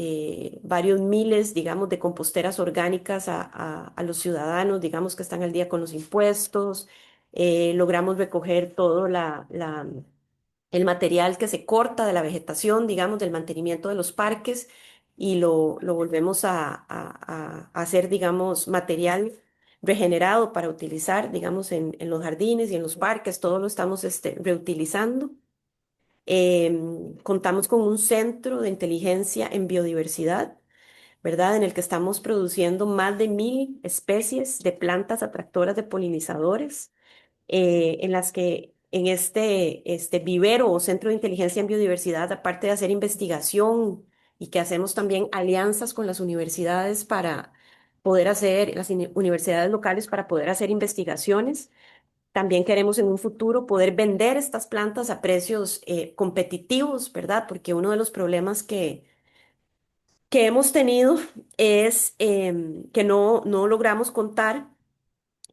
varios miles, digamos, de composteras orgánicas a los ciudadanos, digamos, que están al día con los impuestos. Logramos recoger todo el material que se corta de la vegetación, digamos, del mantenimiento de los parques, y lo volvemos a hacer, digamos, material regenerado para utilizar, digamos, en los jardines y en los parques, todo lo estamos reutilizando. Contamos con un centro de inteligencia en biodiversidad, ¿verdad? En el que estamos produciendo más de 1.000 especies de plantas atractoras de polinizadores, en las que en este vivero o centro de inteligencia en biodiversidad, aparte de hacer investigación y que hacemos también alianzas con las universidades para poder hacer, las universidades locales para poder hacer investigaciones, también queremos en un futuro poder vender estas plantas a precios competitivos, ¿verdad? Porque uno de los problemas que hemos tenido es que no logramos contar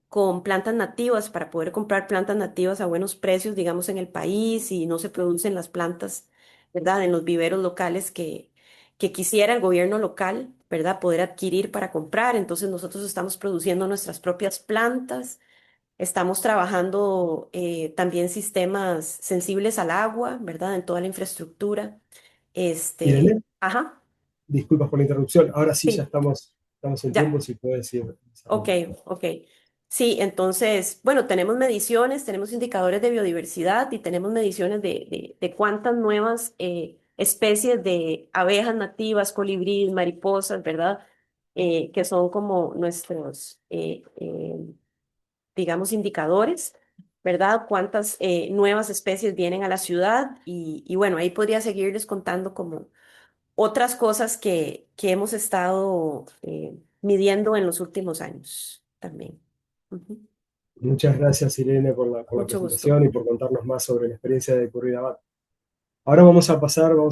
con plantas nativas para poder comprar plantas nativas a buenos precios, digamos, en el país, y no se producen las plantas, ¿verdad? En los viveros locales que quisiera el gobierno local, ¿verdad? Poder adquirir para comprar. Entonces nosotros estamos produciendo nuestras propias plantas, estamos trabajando también sistemas sensibles al agua, ¿verdad? En toda la infraestructura. Irene, Ajá, disculpas por la interrupción. Ahora sí ya sí, estamos en tiempo, ya. si puedes ir Ok, desarrollando. ok. Sí, entonces, bueno, tenemos mediciones, tenemos indicadores de biodiversidad y tenemos mediciones de cuántas nuevas especies de abejas nativas, colibríes, mariposas, ¿verdad? Que son como nuestros, digamos, indicadores, ¿verdad? Cuántas nuevas especies vienen a la ciudad, y bueno, ahí podría seguirles contando como otras cosas que hemos estado midiendo en los últimos años también. Ujú. Muchas gracias, Irene, por la Mucho gusto. presentación y por contarnos más sobre la experiencia de Curridabat. Ahora vamos a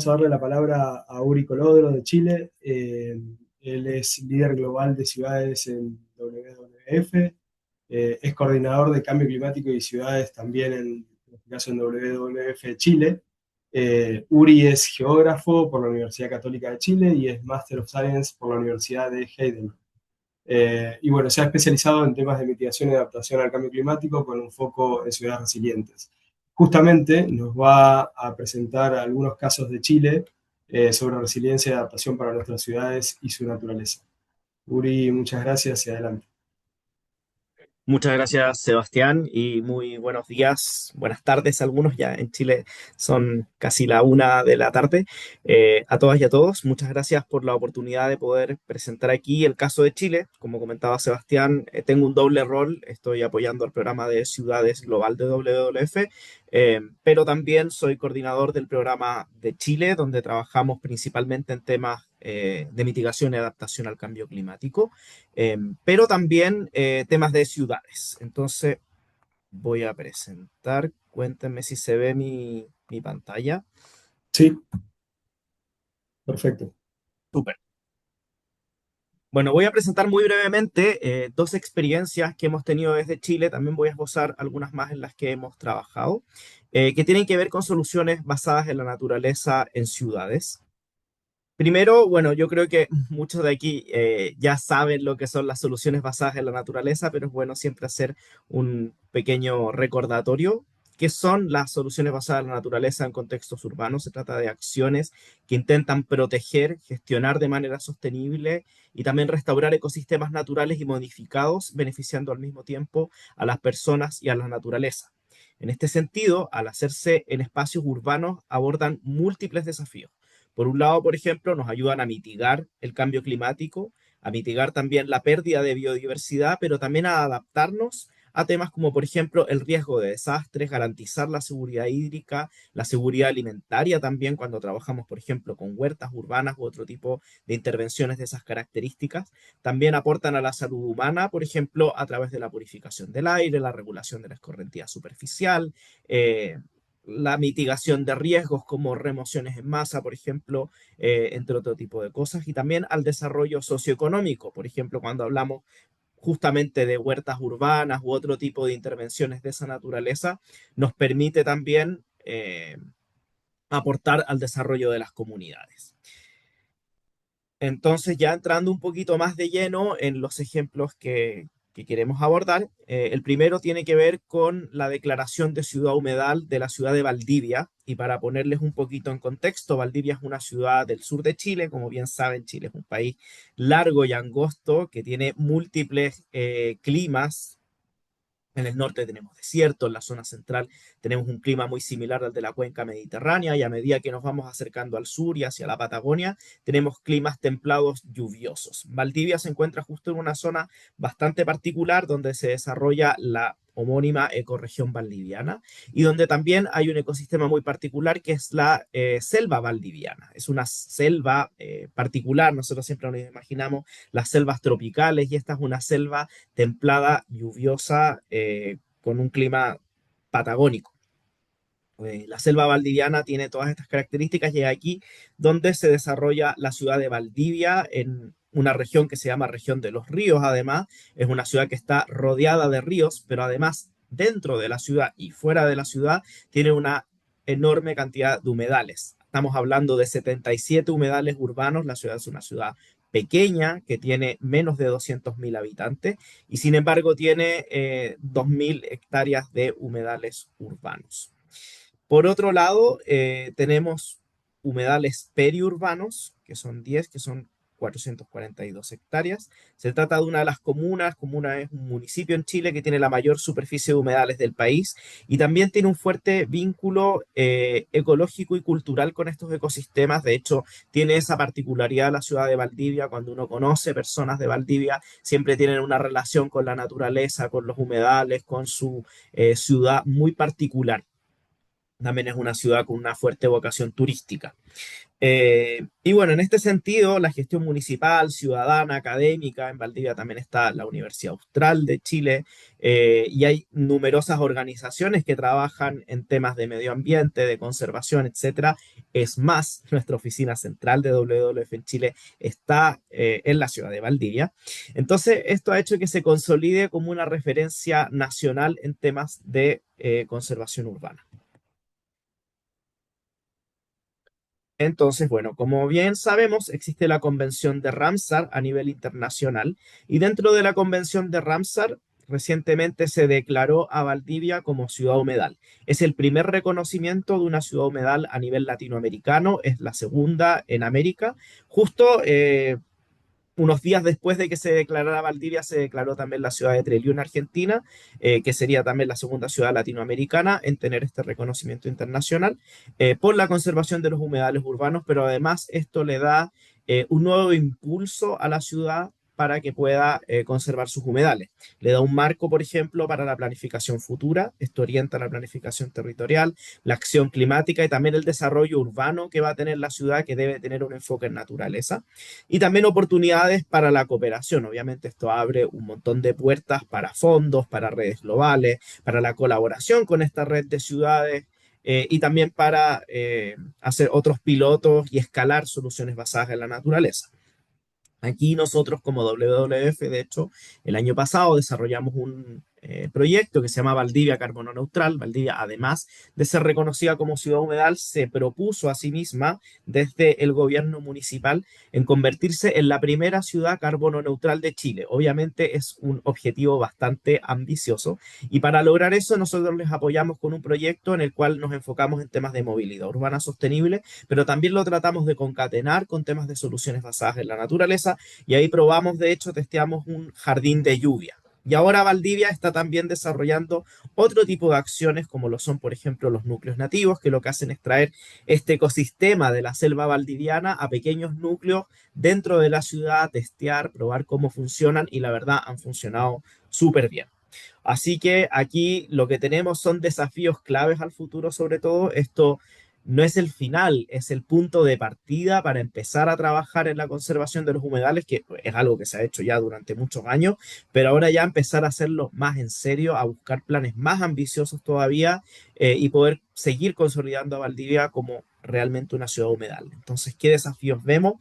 darle la palabra a Uri Colodro de Chile. Él es líder global de ciudades en WWF, es coordinador de cambio climático y ciudades también en este caso en WWF Chile. Uri es geógrafo por la Universidad Católica de Chile y es Master of Science por la Universidad de Heidelberg. Y bueno, se ha especializado en temas de mitigación y adaptación al cambio climático con un foco en ciudades resilientes. Justamente nos va a presentar algunos casos de Chile sobre resiliencia y adaptación para nuestras ciudades y su naturaleza. Uri, muchas gracias y adelante. Muchas gracias, Sebastián, y muy buenos días, buenas tardes. Algunos ya en Chile son casi la 1 de la tarde. A todas y a todos, muchas gracias por la oportunidad de poder presentar aquí el caso de Chile. Como comentaba Sebastián, tengo un doble rol. Estoy apoyando al programa de Ciudades Global de WWF, pero también soy coordinador del programa de Chile, donde trabajamos principalmente en temas de mitigación y adaptación al cambio climático, pero también temas de ciudades. Entonces voy a presentar, cuéntenme si se ve mi pantalla. Sí, perfecto. Súper. Bueno, voy a presentar muy brevemente dos experiencias que hemos tenido desde Chile. También voy a esbozar algunas más en las que hemos trabajado, que tienen que ver con soluciones basadas en la naturaleza en ciudades. Primero, bueno, yo creo que muchos de aquí ya saben lo que son las soluciones basadas en la naturaleza, pero es bueno siempre hacer un pequeño recordatorio. ¿Qué son las soluciones basadas en la naturaleza en contextos urbanos? Se trata de acciones que intentan proteger, gestionar de manera sostenible y también restaurar ecosistemas naturales y modificados, beneficiando al mismo tiempo a las personas y a la naturaleza. En este sentido, al hacerse en espacios urbanos, abordan múltiples desafíos. Por un lado, por ejemplo, nos ayudan a mitigar el cambio climático, a mitigar también la pérdida de biodiversidad, pero también a adaptarnos a temas como, por ejemplo, el riesgo de desastres, garantizar la seguridad hídrica, la seguridad alimentaria también cuando trabajamos, por ejemplo, con huertas urbanas u otro tipo de intervenciones de esas características. También aportan a la salud humana, por ejemplo, a través de la purificación del aire, la regulación de la escorrentía superficial, la mitigación de riesgos como remociones en masa, por ejemplo, entre otro tipo de cosas, y también al desarrollo socioeconómico, por ejemplo, cuando hablamos justamente de huertas urbanas u otro tipo de intervenciones de esa naturaleza, nos permite también aportar al desarrollo de las comunidades. Entonces, ya entrando un poquito más de lleno en los ejemplos que queremos abordar, el primero tiene que ver con la declaración de ciudad humedal de la ciudad de Valdivia. Y para ponerles un poquito en contexto, Valdivia es una ciudad del sur de Chile. Como bien saben, Chile es un país largo y angosto que tiene múltiples climas. En el norte tenemos desierto, en la zona central tenemos un clima muy similar al de la cuenca mediterránea y a medida que nos vamos acercando al sur y hacia la Patagonia, tenemos climas templados lluviosos. Valdivia se encuentra justo en una zona bastante particular donde se desarrolla la homónima ecorregión valdiviana y donde también hay un ecosistema muy particular que es la selva valdiviana. Es una selva particular, nosotros siempre nos imaginamos las selvas tropicales y esta es una selva templada, lluviosa, con un clima patagónico. La selva valdiviana tiene todas estas características y es aquí donde se desarrolla la ciudad de Valdivia, en una región que se llama región de los ríos. Además, es una ciudad que está rodeada de ríos, pero además dentro de la ciudad y fuera de la ciudad tiene una enorme cantidad de humedales. Estamos hablando de 77 humedales urbanos. La ciudad es una ciudad pequeña que tiene menos de 200.000 habitantes y sin embargo tiene 2.000 hectáreas de humedales urbanos. Por otro lado, tenemos humedales periurbanos, que son 10, que son 442 hectáreas. Se trata de una de las comunas. Comuna es un municipio en Chile que tiene la mayor superficie de humedales del país y también tiene un fuerte vínculo ecológico y cultural con estos ecosistemas. De hecho, tiene esa particularidad la ciudad de Valdivia. Cuando uno conoce personas de Valdivia, siempre tienen una relación con la naturaleza, con los humedales, con su ciudad muy particular. También es una ciudad con una fuerte vocación turística. Y bueno, en este sentido, la gestión municipal, ciudadana, académica, en Valdivia también está la Universidad Austral de Chile, y hay numerosas organizaciones que trabajan en temas de medio ambiente, de conservación, etcétera. Es más, nuestra oficina central de WWF en Chile está en la ciudad de Valdivia. Entonces, esto ha hecho que se consolide como una referencia nacional en temas de conservación urbana. Entonces, bueno, como bien sabemos, existe la Convención de Ramsar a nivel internacional y dentro de la Convención de Ramsar recientemente se declaró a Valdivia como ciudad humedal. Es el primer reconocimiento de una ciudad humedal a nivel latinoamericano, es la segunda en América. Justo unos días después de que se declarara Valdivia, se declaró también la ciudad de Trelew, Argentina, que sería también la segunda ciudad latinoamericana en tener este reconocimiento internacional por la conservación de los humedales urbanos, pero además esto le da un nuevo impulso a la ciudad para que pueda conservar sus humedales. Le da un marco, por ejemplo, para la planificación futura, esto orienta la planificación territorial, la acción climática y también el desarrollo urbano que va a tener la ciudad, que debe tener un enfoque en naturaleza y también oportunidades para la cooperación. Obviamente esto abre un montón de puertas para fondos, para redes globales, para la colaboración con esta red de ciudades y también para hacer otros pilotos y escalar soluciones basadas en la naturaleza. Aquí nosotros como WWF, de hecho, el año pasado desarrollamos un proyecto que se llama Valdivia Carbono Neutral. Valdivia, además de ser reconocida como ciudad humedal, se propuso a sí misma desde el gobierno municipal en convertirse en la primera ciudad carbono neutral de Chile. Obviamente es un objetivo bastante ambicioso y para lograr eso nosotros les apoyamos con un proyecto en el cual nos enfocamos en temas de movilidad urbana sostenible, pero también lo tratamos de concatenar con temas de soluciones basadas en la naturaleza y ahí probamos, de hecho, testeamos un jardín de lluvia. Y ahora Valdivia está también desarrollando otro tipo de acciones como lo son, por ejemplo, los núcleos nativos, que lo que hacen es traer este ecosistema de la selva valdiviana a pequeños núcleos dentro de la ciudad, testear, probar cómo funcionan y la verdad han funcionado súper bien. Así que aquí lo que tenemos son desafíos claves al futuro, sobre todo. Esto no es el final, es el punto de partida para empezar a trabajar en la conservación de los humedales, que es algo que se ha hecho ya durante muchos años, pero ahora ya empezar a hacerlo más en serio, a buscar planes más ambiciosos todavía y poder seguir consolidando a Valdivia como realmente una ciudad humedal. Entonces, ¿qué desafíos vemos?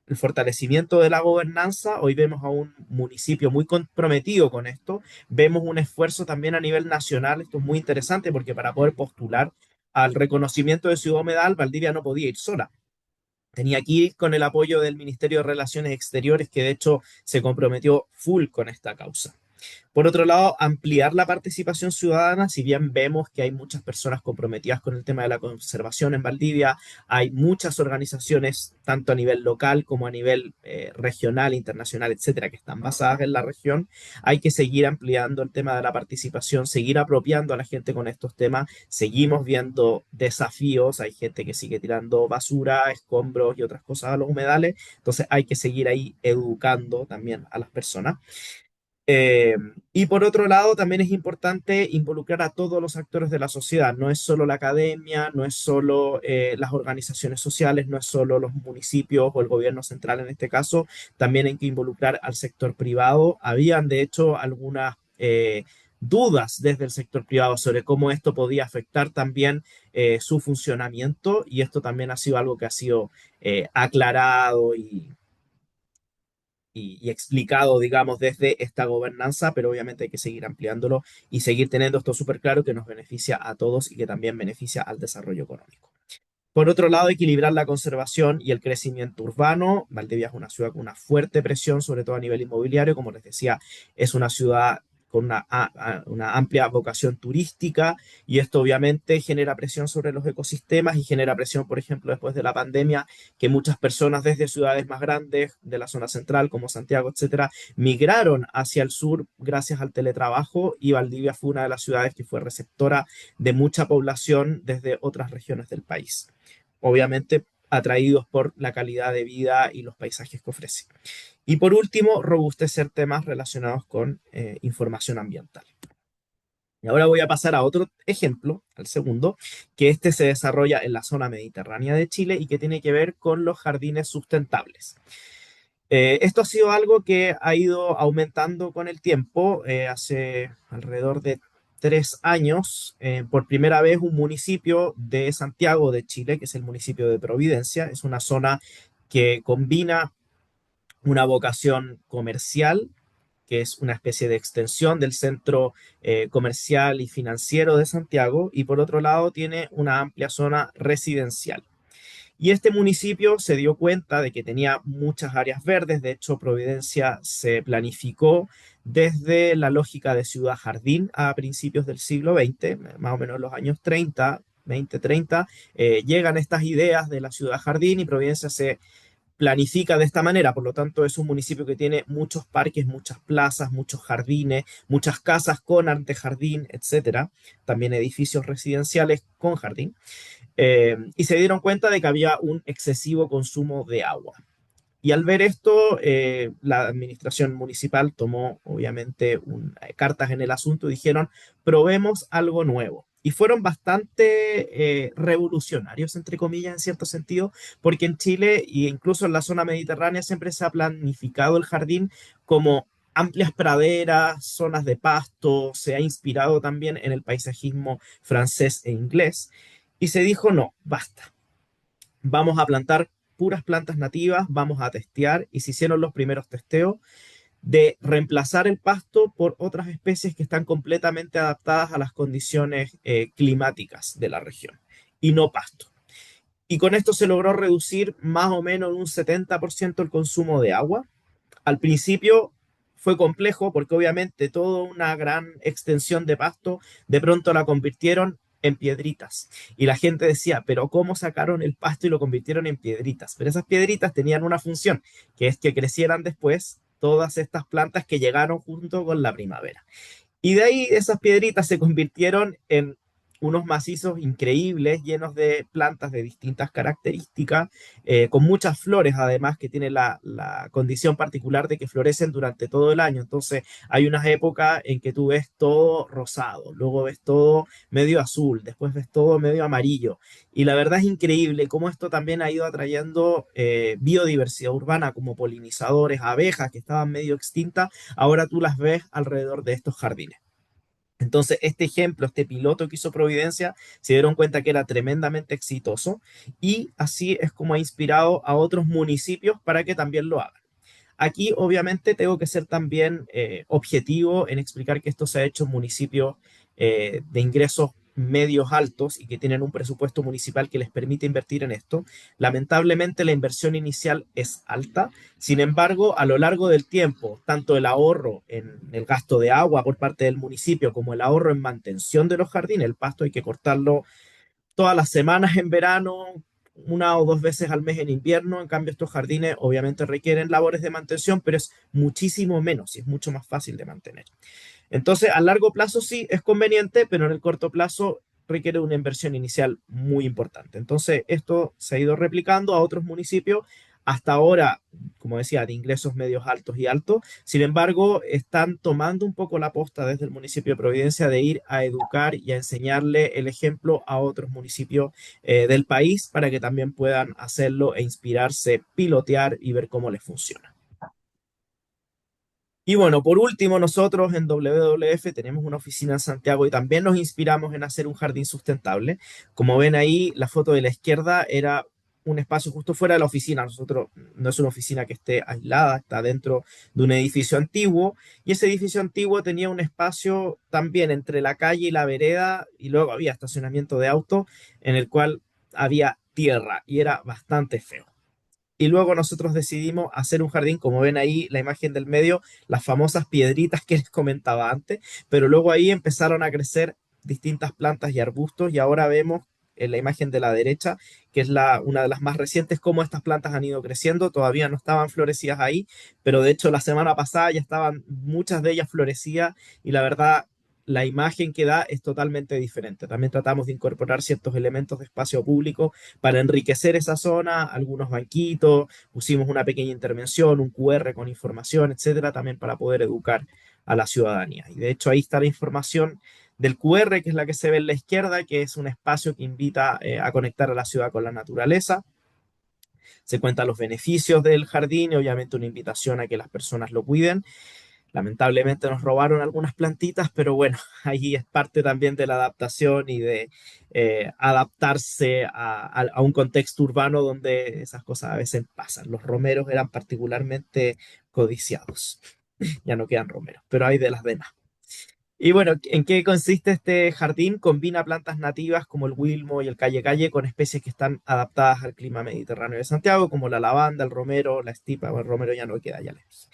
El fortalecimiento de la gobernanza. Hoy vemos a un municipio muy comprometido con esto. Vemos un esfuerzo también a nivel nacional. Esto es muy interesante porque para poder postular al reconocimiento de ciudad humedal, Valdivia no podía ir sola. Tenía que ir con el apoyo del Ministerio de Relaciones Exteriores, que de hecho se comprometió full con esta causa. Por otro lado, ampliar la participación ciudadana, si bien vemos que hay muchas personas comprometidas con el tema de la conservación en Valdivia, hay muchas organizaciones, tanto a nivel local como a nivel regional, internacional, etcétera, que están basadas en la región. Hay que seguir ampliando el tema de la participación, seguir apropiando a la gente con estos temas. Seguimos viendo desafíos, hay gente que sigue tirando basura, escombros y otras cosas a los humedales, entonces hay que seguir ahí educando también a las personas. Eh, y por otro lado, también es importante involucrar a todos los actores de la sociedad. No es solo la academia, no es solo las organizaciones sociales, no es solo los municipios o el gobierno central en este caso. También hay que involucrar al sector privado. Habían, de hecho, algunas dudas desde el sector privado sobre cómo esto podía afectar también su funcionamiento y esto también ha sido algo que ha sido aclarado y explicado, digamos, desde esta gobernanza, pero obviamente hay que seguir ampliándolo y seguir teniendo esto súper claro que nos beneficia a todos y que también beneficia al desarrollo económico. Por otro lado, equilibrar la conservación y el crecimiento urbano. Valdivia es una ciudad con una fuerte presión, sobre todo a nivel inmobiliario. Como les decía, es una ciudad con una amplia vocación turística y esto obviamente genera presión sobre los ecosistemas y genera presión, por ejemplo, después de la pandemia, que muchas personas desde ciudades más grandes, de la zona central como Santiago, etcétera, migraron hacia el sur gracias al teletrabajo y Valdivia fue una de las ciudades que fue receptora de mucha población desde otras regiones del país, obviamente atraídos por la calidad de vida y los paisajes que ofrece. Y por último, robustecer temas relacionados con información ambiental. Y ahora voy a pasar a otro ejemplo, al segundo, que este se desarrolla en la zona mediterránea de Chile y que tiene que ver con los jardines sustentables. Esto ha sido algo que ha ido aumentando con el tiempo. Hace alrededor de 3 años, por primera vez, un municipio de Santiago de Chile, que es el municipio de Providencia, es una zona que combina una vocación comercial, que es una especie de extensión del centro comercial y financiero de Santiago, y por otro lado tiene una amplia zona residencial. Y este municipio se dio cuenta de que tenía muchas áreas verdes. De hecho, Providencia se planificó desde la lógica de ciudad jardín a principios del siglo XX, más o menos los años 30, 20, 30. Llegan estas ideas de la ciudad jardín y Providencia se planifica de esta manera. Por lo tanto, es un municipio que tiene muchos parques, muchas plazas, muchos jardines, muchas casas con antejardín, etcétera. También edificios residenciales con jardín. Y se dieron cuenta de que había un excesivo consumo de agua. Y al ver esto, la administración municipal tomó obviamente cartas en el asunto y dijeron, probemos algo nuevo. Y fueron bastante revolucionarios, entre comillas, en cierto sentido, porque en Chile e incluso en la zona mediterránea siempre se ha planificado el jardín como amplias praderas, zonas de pasto, se ha inspirado también en el paisajismo francés e inglés. Y se dijo, no, basta, vamos a plantar puras plantas nativas, vamos a testear, y se hicieron los primeros testeos de reemplazar el pasto por otras especies que están completamente adaptadas a las condiciones climáticas de la región, y no pasto. Y con esto se logró reducir más o menos un 70% el consumo de agua. Al principio fue complejo porque obviamente toda una gran extensión de pasto de pronto la convirtieron en piedritas. Y la gente decía, pero ¿cómo sacaron el pasto y lo convirtieron en piedritas? Pero esas piedritas tenían una función, que es que crecieran después todas estas plantas que llegaron junto con la primavera. Y de ahí esas piedritas se convirtieron en unos macizos increíbles, llenos de plantas de distintas características, con muchas flores además, que tienen la condición particular de que florecen durante todo el año. Entonces hay unas épocas en que tú ves todo rosado, luego ves todo medio azul, después ves todo medio amarillo. Y la verdad es increíble cómo esto también ha ido atrayendo biodiversidad urbana, como polinizadores, abejas que estaban medio extintas, ahora tú las ves alrededor de estos jardines. Entonces, este ejemplo, este piloto que hizo Providencia, se dieron cuenta que era tremendamente exitoso, y así es como ha inspirado a otros municipios para que también lo hagan. Aquí, obviamente, tengo que ser también objetivo en explicar que esto se ha hecho en municipios de ingresos medios altos y que tienen un presupuesto municipal que les permite invertir en esto. Lamentablemente, la inversión inicial es alta. Sin embargo, a lo largo del tiempo, tanto el ahorro en el gasto de agua por parte del municipio como el ahorro en mantención de los jardines, el pasto hay que cortarlo todas las semanas en verano, 1 o 2 veces al mes en invierno. En cambio, estos jardines obviamente requieren labores de mantención, pero es muchísimo menos y es mucho más fácil de mantener. Entonces, a largo plazo sí es conveniente, pero en el corto plazo requiere una inversión inicial muy importante. Entonces, esto se ha ido replicando a otros municipios, hasta ahora, como decía, de ingresos medios altos y altos. Sin embargo, están tomando un poco la posta desde el municipio de Providencia de ir a educar y a enseñarle el ejemplo a otros municipios del país para que también puedan hacerlo e inspirarse, pilotear y ver cómo les funciona. Y bueno, por último, nosotros en WWF tenemos una oficina en Santiago y también nos inspiramos en hacer un jardín sustentable. Como ven ahí, la foto de la izquierda era un espacio justo fuera de la oficina. Nosotros no es una oficina que esté aislada, está dentro de un edificio antiguo, y ese edificio antiguo tenía un espacio también entre la calle y la vereda, y luego había estacionamiento de autos en el cual había tierra y era bastante feo. Y luego nosotros decidimos hacer un jardín, como ven ahí la imagen del medio, las famosas piedritas que les comentaba antes, pero luego ahí empezaron a crecer distintas plantas y arbustos, y ahora vemos en la imagen de la derecha, que es una de las más recientes, cómo estas plantas han ido creciendo. Todavía no estaban florecidas ahí, pero de hecho la semana pasada ya estaban muchas de ellas florecidas, y la verdad la imagen que da es totalmente diferente. También tratamos de incorporar ciertos elementos de espacio público para enriquecer esa zona, algunos banquitos, pusimos una pequeña intervención, un QR con información, etcétera, también para poder educar a la ciudadanía. Y de hecho ahí está la información del QR, que es la que se ve en la izquierda, que es un espacio que invita a conectar a la ciudad con la naturaleza. Se cuentan los beneficios del jardín y obviamente una invitación a que las personas lo cuiden. Lamentablemente nos robaron algunas plantitas, pero bueno, ahí es parte también de la adaptación y de adaptarse a un contexto urbano donde esas cosas a veces pasan. Los romeros eran particularmente codiciados. Ya no quedan romeros, pero hay de las demás. Y bueno, ¿en qué consiste este jardín? Combina plantas nativas como el wilmo y el calle con especies que están adaptadas al clima mediterráneo de Santiago, como la lavanda, el romero, la estipa. Bueno, el romero ya no queda, ya lejos.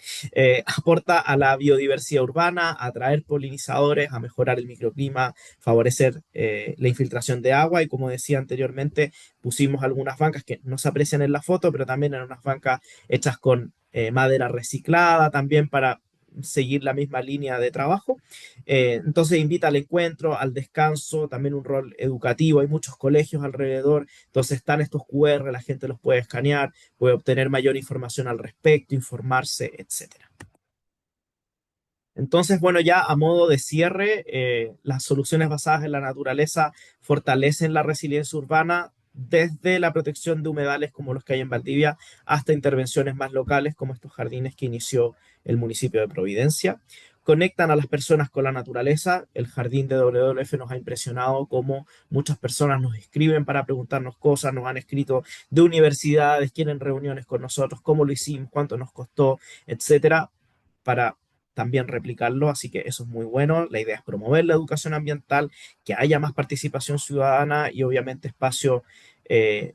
Aporta a la biodiversidad urbana, a atraer polinizadores, a mejorar el microclima, favorecer la infiltración de agua y, como decía anteriormente, pusimos algunas bancas que no se aprecian en la foto, pero también eran unas bancas hechas con madera reciclada también para seguir la misma línea de trabajo. Entonces invita al encuentro, al descanso, también un rol educativo. Hay muchos colegios alrededor, entonces están estos QR, la gente los puede escanear, puede obtener mayor información al respecto, informarse, etcétera. Entonces, bueno, ya a modo de cierre, las soluciones basadas en la naturaleza fortalecen la resiliencia urbana desde la protección de humedales como los que hay en Valdivia hasta intervenciones más locales como estos jardines que inició el municipio de Providencia. Conectan a las personas con la naturaleza. El jardín de WWF nos ha impresionado como muchas personas nos escriben para preguntarnos cosas, nos han escrito de universidades, quieren reuniones con nosotros, cómo lo hicimos, cuánto nos costó, etcétera, para también replicarlo, así que eso es muy bueno. La idea es promover la educación ambiental, que haya más participación ciudadana y obviamente espacios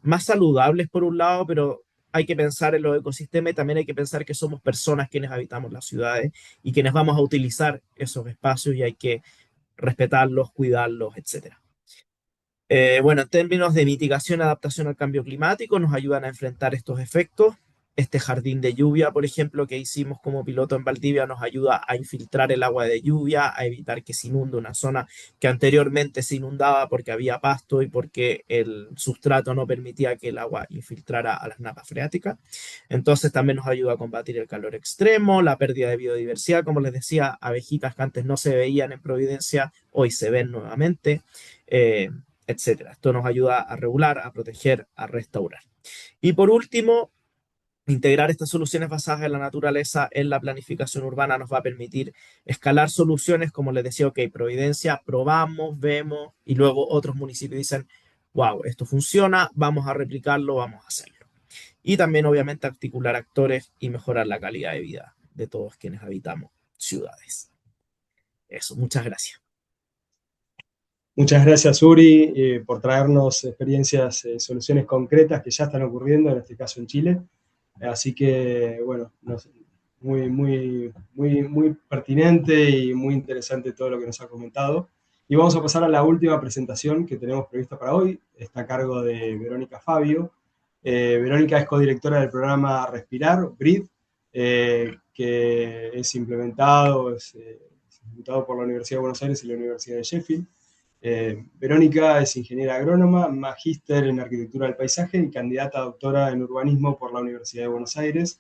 más saludables por un lado, pero hay que pensar en los ecosistemas y también hay que pensar que somos personas quienes habitamos las ciudades y quienes vamos a utilizar esos espacios y hay que respetarlos, cuidarlos, etcétera. Bueno, en términos de mitigación y adaptación al cambio climático, nos ayudan a enfrentar estos efectos. Este jardín de lluvia, por ejemplo, que hicimos como piloto en Valdivia, nos ayuda a infiltrar el agua de lluvia, a evitar que se inunde una zona que anteriormente se inundaba porque había pasto y porque el sustrato no permitía que el agua infiltrara a las napas freáticas. Entonces también nos ayuda a combatir el calor extremo, la pérdida de biodiversidad, como les decía, abejitas que antes no se veían en Providencia, hoy se ven nuevamente. Etcétera. Esto nos ayuda a regular, a proteger, a restaurar. Y por último, integrar estas soluciones basadas en la naturaleza en la planificación urbana nos va a permitir escalar soluciones, como les decía, ok, Providencia, probamos, vemos, y luego otros municipios dicen, wow, esto funciona, vamos a replicarlo, vamos a hacerlo. Y también, obviamente, articular actores y mejorar la calidad de vida de todos quienes habitamos ciudades. Eso, muchas gracias. Muchas gracias, Uri, por traernos experiencias, soluciones concretas que ya están ocurriendo, en este caso en Chile. Así que, bueno, muy pertinente y muy interesante todo lo que nos ha comentado. Y vamos a pasar a la última presentación que tenemos prevista para hoy. Está a cargo de Verónica Fabio. Verónica es codirectora del programa Respirar, BREATHE, que es implementado por la Universidad de Buenos Aires y la Universidad de Sheffield. Verónica es ingeniera agrónoma, magíster en arquitectura del paisaje y candidata a doctora en urbanismo por la Universidad de Buenos Aires.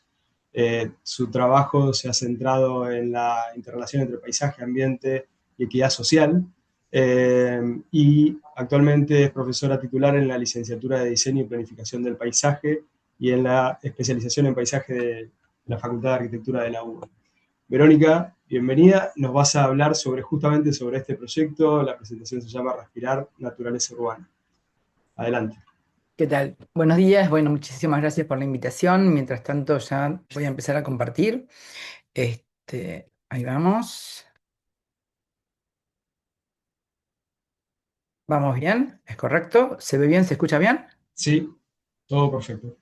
Su trabajo se ha centrado en la interrelación entre paisaje, ambiente y equidad social. Y actualmente es profesora titular en la licenciatura de Diseño y Planificación del Paisaje y en la especialización en paisaje de la Facultad de Arquitectura de la UBA. Verónica, bienvenida. Nos vas a hablar justamente sobre este proyecto. La presentación se llama Respirar, Naturaleza Urbana. Adelante. ¿Qué tal? Buenos días. Bueno, muchísimas gracias por la invitación. Mientras tanto, ya voy a empezar a compartir. Ahí vamos. ¿Vamos bien? ¿Es correcto? ¿Se ve bien? ¿Se escucha bien? Sí, todo perfecto.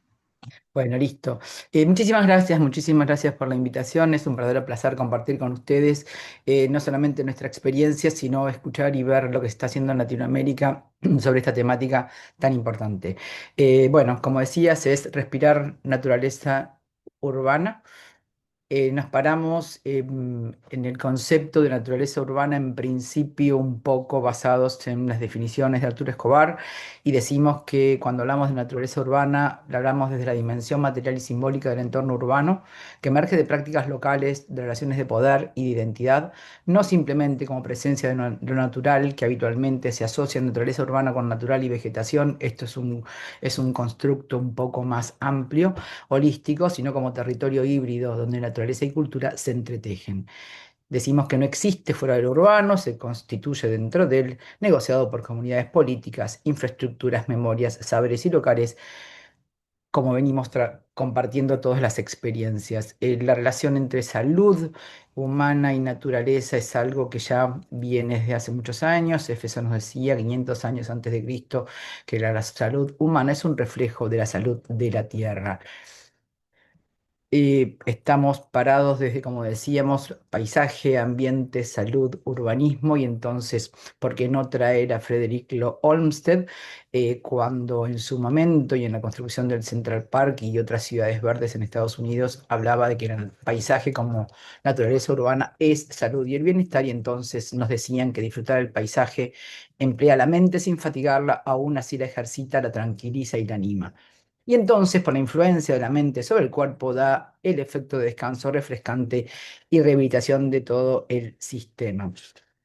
Bueno, listo. Muchísimas gracias por la invitación. Es un verdadero placer compartir con ustedes no solamente nuestra experiencia, sino escuchar y ver lo que se está haciendo en Latinoamérica sobre esta temática tan importante. Bueno, como decías, es respirar naturaleza urbana. Nos paramos en el concepto de naturaleza urbana, en principio un poco basados en las definiciones de Arturo Escobar, y decimos que cuando hablamos de naturaleza urbana, la hablamos desde la dimensión material y simbólica del entorno urbano, que emerge de prácticas locales, de relaciones de poder y de identidad, no simplemente como presencia de lo natural, que habitualmente se asocia en naturaleza urbana con natural y vegetación. Esto es un constructo un poco más amplio, holístico, sino como territorio híbrido donde naturaleza y cultura se entretejen. Decimos que no existe fuera del urbano, se constituye dentro del, negociado por comunidades políticas, infraestructuras, memorias, saberes y locales, como venimos compartiendo todas las experiencias. La relación entre salud humana y naturaleza es algo que ya viene desde hace muchos años. Éfeso nos decía, 500 años antes de Cristo, que la salud humana es un reflejo de la salud de la tierra. Estamos parados desde, como decíamos, paisaje, ambiente, salud, urbanismo, y entonces, ¿por qué no traer a Frederick Law Olmsted cuando en su momento y en la construcción del Central Park y otras ciudades verdes en Estados Unidos hablaba de que el paisaje como naturaleza urbana es salud y el bienestar, y entonces nos decían que disfrutar el paisaje emplea la mente sin fatigarla, aún así la ejercita, la tranquiliza y la anima. Y entonces, por la influencia de la mente sobre el cuerpo, da el efecto de descanso refrescante y rehabilitación de todo el sistema.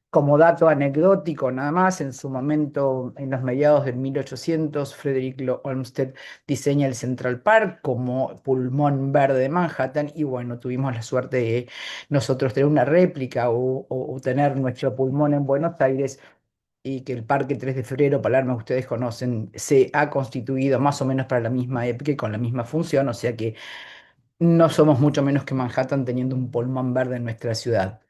Como dato anecdótico, nada más, en su momento, en los mediados del 1800, Frederick Law Olmsted diseña el Central Park como pulmón verde de Manhattan, y bueno, tuvimos la suerte de nosotros tener una réplica o tener nuestro pulmón en Buenos Aires, y que el Parque 3 de Febrero, Palermo, ustedes conocen, se ha constituido más o menos para la misma época y con la misma función, o sea que no somos mucho menos que Manhattan teniendo un pulmón verde en nuestra ciudad.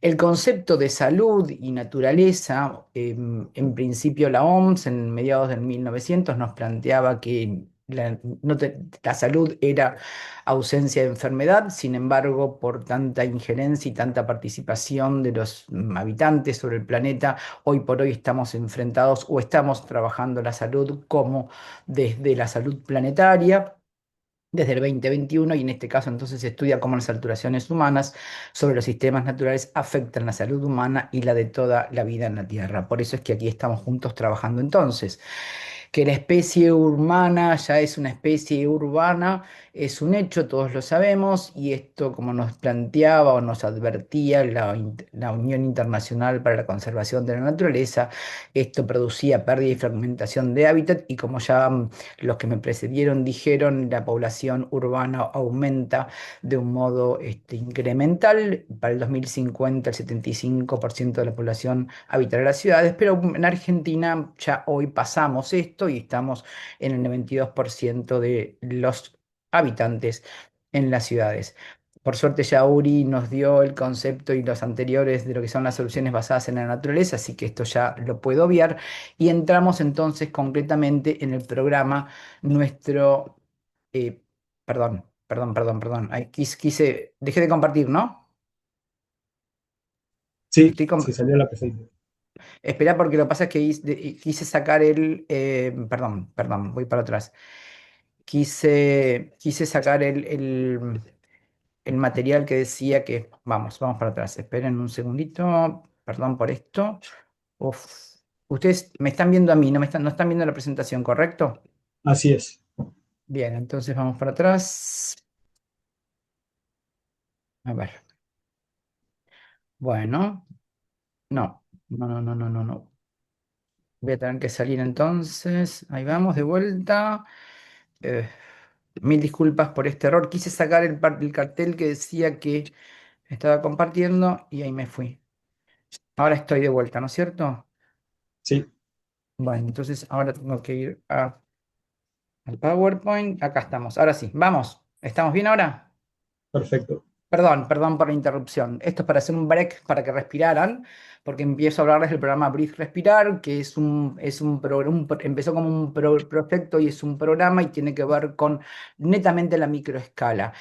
El concepto de salud y naturaleza, en principio la OMS en mediados del 1900 nos planteaba que la salud era ausencia de enfermedad. Sin embargo, por tanta injerencia y tanta participación de los habitantes sobre el planeta, hoy por hoy estamos enfrentados o estamos trabajando la salud como desde la salud planetaria, desde el 2021, y en este caso entonces se estudia cómo las alteraciones humanas sobre los sistemas naturales afectan la salud humana y la de toda la vida en la Tierra. Por eso es que aquí estamos juntos trabajando entonces. Que la especie humana ya es una especie urbana es un hecho, todos lo sabemos, y esto, como nos planteaba o nos advertía la Unión Internacional para la Conservación de la Naturaleza, esto producía pérdida y fragmentación de hábitat, y como ya los que me precedieron dijeron, la población urbana aumenta de un modo incremental. Para el 2050 el 75% de la población habitará las ciudades, pero en Argentina ya hoy pasamos esto y estamos en el 92% de los habitantes en las ciudades. Por suerte ya Uri nos dio el concepto y los anteriores de lo que son las soluciones basadas en la naturaleza, así que esto ya lo puedo obviar, y entramos entonces concretamente en el programa nuestro... eh, perdón. Ay, dejé de compartir, ¿no? Sí, Estoy se salió la presentación. Espera, porque lo que pasa es que quise sacar perdón, voy para atrás. Quise sacar el material que decía que... Vamos para atrás. Esperen un segundito. Perdón por esto. Uf. Ustedes me están viendo a mí, no están viendo la presentación, ¿correcto? Así es. Bien, entonces vamos para atrás. A ver. Bueno, no. Voy a tener que salir entonces. Ahí vamos, de vuelta. Eh, Mil disculpas por este error. Quise sacar el cartel que decía que estaba compartiendo y ahí me fui. Ahora estoy de vuelta, ¿no es cierto? Sí, Bueno, entonces ahora tengo que ir al PowerPoint. Acá estamos. Ahora sí, vamos. ¿Estamos bien ahora? perfecto. Perdón por la interrupción. Esto es para hacer un break para que respiraran, porque empiezo a hablarles del programa Breathe Respirar, que empezó como un proyecto y es un programa y tiene que ver con netamente la microescala.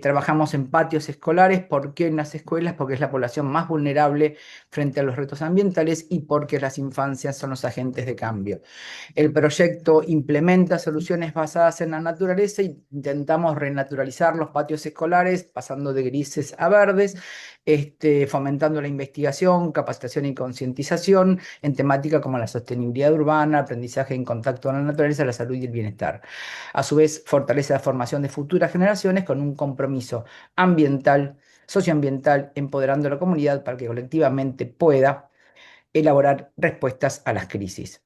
Trabajamos en patios escolares. ¿Por qué en las escuelas? Porque es la población más vulnerable frente a los retos ambientales y porque las infancias son los agentes de cambio. El proyecto implementa soluciones basadas en la naturaleza e intentamos renaturalizar los patios escolares, pasando de grises a verdes, fomentando la investigación, capacitación y concientización en temática como la sostenibilidad urbana, aprendizaje en contacto con la naturaleza, la salud y el bienestar. A su vez, fortalece la formación de futuras generaciones con un compromiso ambiental, socioambiental, empoderando a la comunidad para que colectivamente pueda elaborar respuestas a las crisis.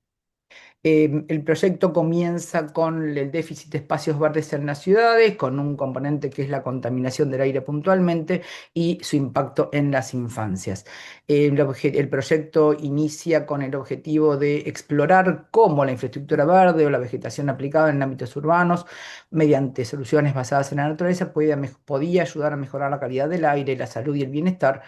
El proyecto comienza con el déficit de espacios verdes en las ciudades, con un componente que es la contaminación del aire puntualmente y su impacto en las infancias. El proyecto inicia con el objetivo de explorar cómo la infraestructura verde o la vegetación aplicada en ámbitos urbanos, mediante soluciones basadas en la naturaleza, podía ayudar a mejorar la calidad del aire, la salud y el bienestar,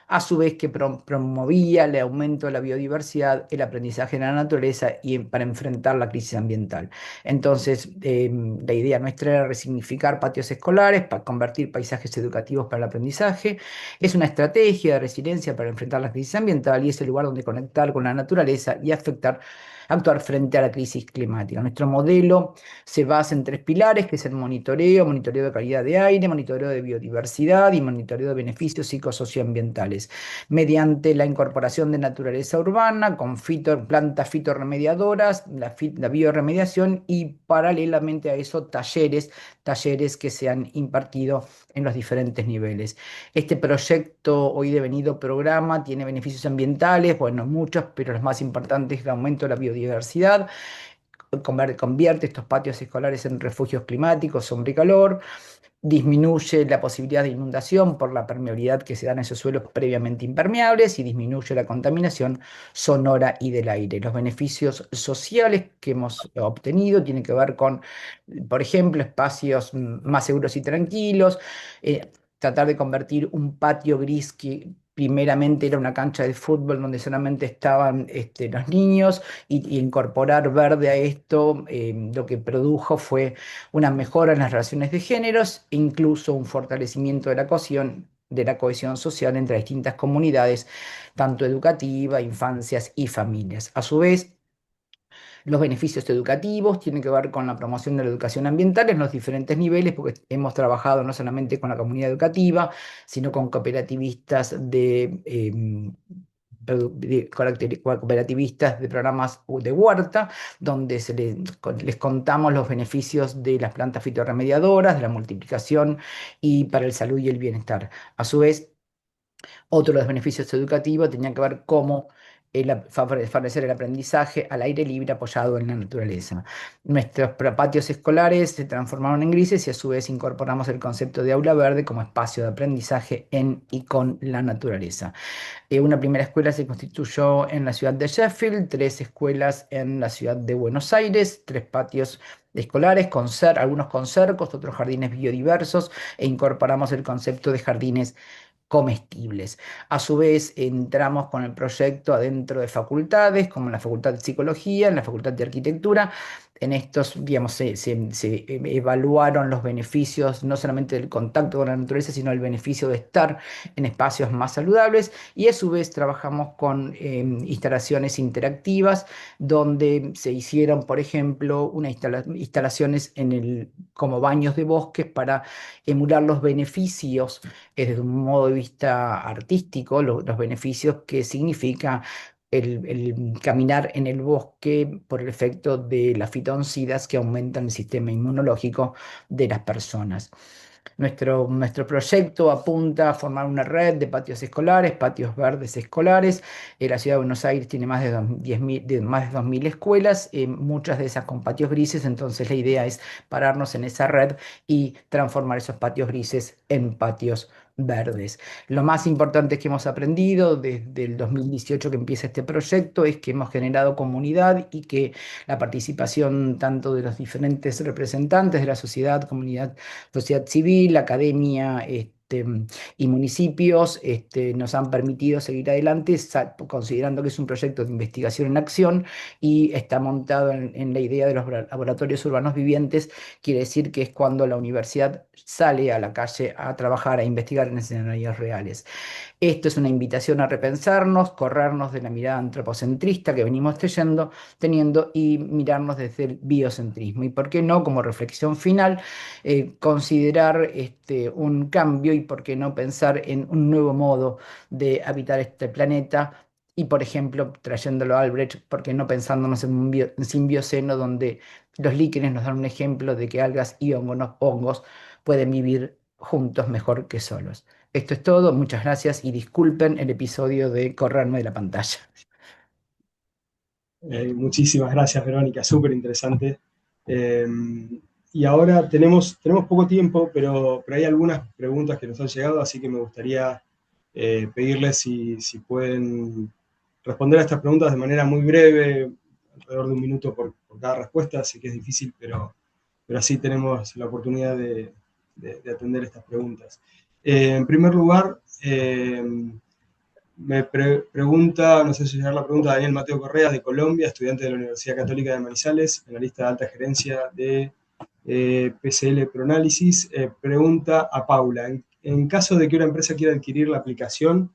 a su vez que promovía el aumento de la biodiversidad, el aprendizaje en la naturaleza y para enfrentar la crisis ambiental. Entonces, la idea nuestra era resignificar patios escolares para convertir paisajes educativos para el aprendizaje. Es una estrategia de resiliencia para enfrentar la crisis ambiental y es el lugar donde conectar con la naturaleza y actuar frente a la crisis climática. Nuestro modelo se basa en 3 pilares, que es el monitoreo de calidad de aire, monitoreo de biodiversidad y monitoreo de beneficios psicosocioambientales, mediante la incorporación de naturaleza urbana con plantas fitorremediadoras, la bioremediación y paralelamente a eso talleres que se han impartido en los diferentes niveles. Este proyecto, hoy devenido programa, tiene beneficios ambientales, bueno, muchos, pero los más importantes es el aumento de la biodiversidad, convierte estos patios escolares en refugios climáticos, sombra y calor, disminuye la posibilidad de inundación por la permeabilidad que se da en esos suelos previamente impermeables y disminuye la contaminación sonora y del aire. Los beneficios sociales que hemos obtenido tienen que ver con, por ejemplo, espacios más seguros y tranquilos, tratar de convertir un patio gris que primeramente era una cancha de fútbol donde solamente estaban los niños y incorporar verde a esto, lo que produjo fue una mejora en las relaciones de géneros e incluso un fortalecimiento de la cohesión social entre distintas comunidades, tanto educativa, infancias y familias. A su vez, los beneficios educativos tienen que ver con la promoción de la educación ambiental en los diferentes niveles, porque hemos trabajado no solamente con la comunidad educativa, sino con cooperativistas cooperativistas de programas de huerta, donde les contamos los beneficios de las plantas fitorremediadoras, de la multiplicación y para el salud y el bienestar. A su vez, otro de los beneficios educativos tenía que ver cómo favorecer el aprendizaje al aire libre apoyado en la naturaleza. Nuestros patios escolares se transformaron en grises y a su vez incorporamos el concepto de aula verde como espacio de aprendizaje en y con la naturaleza. Una primera escuela se constituyó en la ciudad de Sheffield, 3 escuelas en la ciudad de Buenos Aires, 3 patios escolares, algunos con cercos, otros jardines biodiversos, e incorporamos el concepto de jardines comestibles. A su vez, entramos con el proyecto adentro de facultades, como en la Facultad de Psicología, en la Facultad de Arquitectura. En estos, digamos, se evaluaron los beneficios no solamente del contacto con la naturaleza, sino el beneficio de estar en espacios más saludables. Y a su vez trabajamos con instalaciones interactivas, donde se hicieron, por ejemplo, instalaciones como baños de bosques para emular los beneficios desde un modo de vista artístico, los beneficios que significa el caminar en el bosque por el efecto de las fitoncidas que aumentan el sistema inmunológico de las personas. Nuestro proyecto apunta a formar una red de patios escolares, patios verdes escolares. La ciudad de Buenos Aires tiene más de 2.000 escuelas, muchas de esas con patios grises, entonces la idea es pararnos en esa red y transformar esos patios grises en patios verdes. Lo más importante que hemos aprendido desde el 2018 que empieza este proyecto es que hemos generado comunidad y que la participación tanto de los diferentes representantes de la sociedad, sociedad civil, academia, y municipios nos han permitido seguir adelante, considerando que es un proyecto de investigación en acción y está montado en la idea de los laboratorios urbanos vivientes. Quiere decir que es cuando la universidad sale a la calle a trabajar, a investigar en escenarios reales. Esto es una invitación a repensarnos, corrernos de la mirada antropocentrista que venimos teniendo y mirarnos desde el biocentrismo. Y por qué no, como reflexión final, considerar un cambio y por qué no pensar en un nuevo modo de habitar este planeta. Y, por ejemplo, trayéndolo a Albrecht, ¿por qué no pensándonos en un en simbioceno donde los líquenes nos dan un ejemplo de que algas y hongos pueden vivir juntos mejor que solos? Esto es todo, muchas gracias y disculpen el episodio de correrme de la pantalla. Muchísimas gracias, Verónica, súper interesante. Eh, y ahora tenemos poco tiempo, pero hay algunas preguntas que nos han llegado, así que me gustaría pedirles si pueden responder a estas preguntas de manera muy breve, alrededor de 1 minuto por cada respuesta. Sé que es difícil, pero así tenemos la oportunidad de atender estas preguntas. En primer lugar, me pregunta, no sé si llegar la pregunta, Daniel Mateo Correa, de Colombia, estudiante de la Universidad Católica de Manizales, analista de alta gerencia de PCL Proanálisis. Pregunta a Paula, en caso de que una empresa quiera adquirir la aplicación,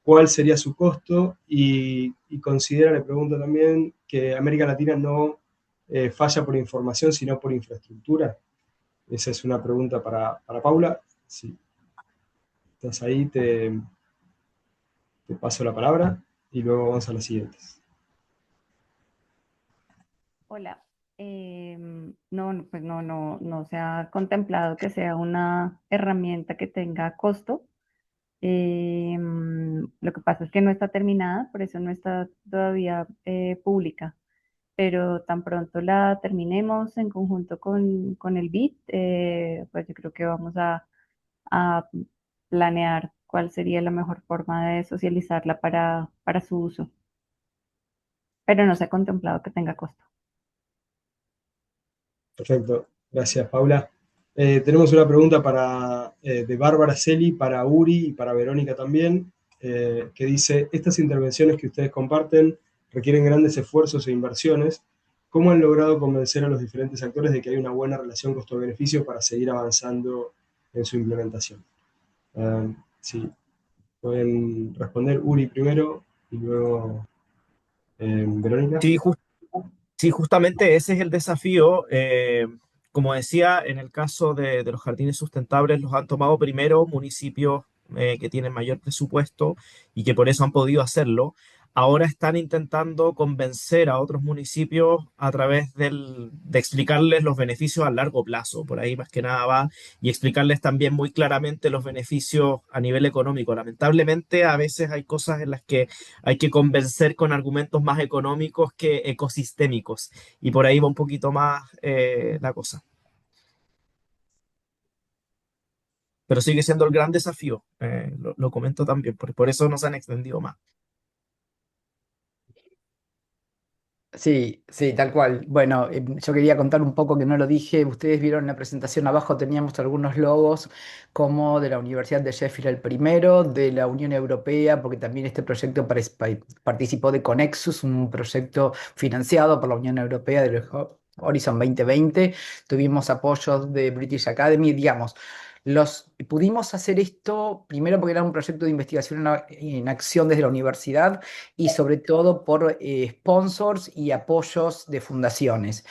¿cuál sería su costo? Y considera, le pregunto también, que América Latina no falla por información, sino por infraestructura. Esa es una pregunta para Paula. Si estás ahí, te paso la palabra y luego vamos a las siguientes. Hola. Pues no se ha contemplado que sea una herramienta que tenga costo. Lo que pasa es que no está terminada, por eso no está todavía pública. Pero tan pronto la terminemos en conjunto con el BIT, pues yo creo que vamos a planear cuál sería la mejor forma de socializarla para su uso. Pero no se ha contemplado que tenga costo. Perfecto, gracias Paula. Tenemos una pregunta de Bárbara Celi para Uri y para Verónica también, que dice, estas intervenciones que ustedes comparten requieren grandes esfuerzos e inversiones. ¿Cómo han logrado convencer a los diferentes actores de que hay una buena relación costo-beneficio para seguir avanzando en su implementación? Sí, pueden responder Uri primero y luego Verónica. Sí, justamente ese es el desafío. Como decía, en el caso de los jardines sustentables, los han tomado primero municipios que tienen mayor presupuesto y que por eso han podido hacerlo. Ahora están intentando convencer a otros municipios a través de explicarles los beneficios a largo plazo. Por ahí más que nada va, y explicarles también muy claramente los beneficios a nivel económico. Lamentablemente, a veces hay cosas en las que hay que convencer con argumentos más económicos que ecosistémicos. Y por ahí va un poquito más la cosa. Pero sigue siendo el gran desafío, lo comento también, por eso nos han extendido más. Sí, sí, tal cual. Bueno, yo quería contar un poco que no lo dije. Ustedes vieron en la presentación abajo, teníamos algunos logos como de la Universidad de Sheffield el primero, de la Unión Europea, porque también este proyecto participó de Connexus, un proyecto financiado por la Unión Europea del Horizon 2020. Tuvimos apoyos de British Academy, digamos. Pudimos hacer esto primero porque era un proyecto de investigación en acción desde la universidad y sobre todo por sponsors y apoyos de fundaciones.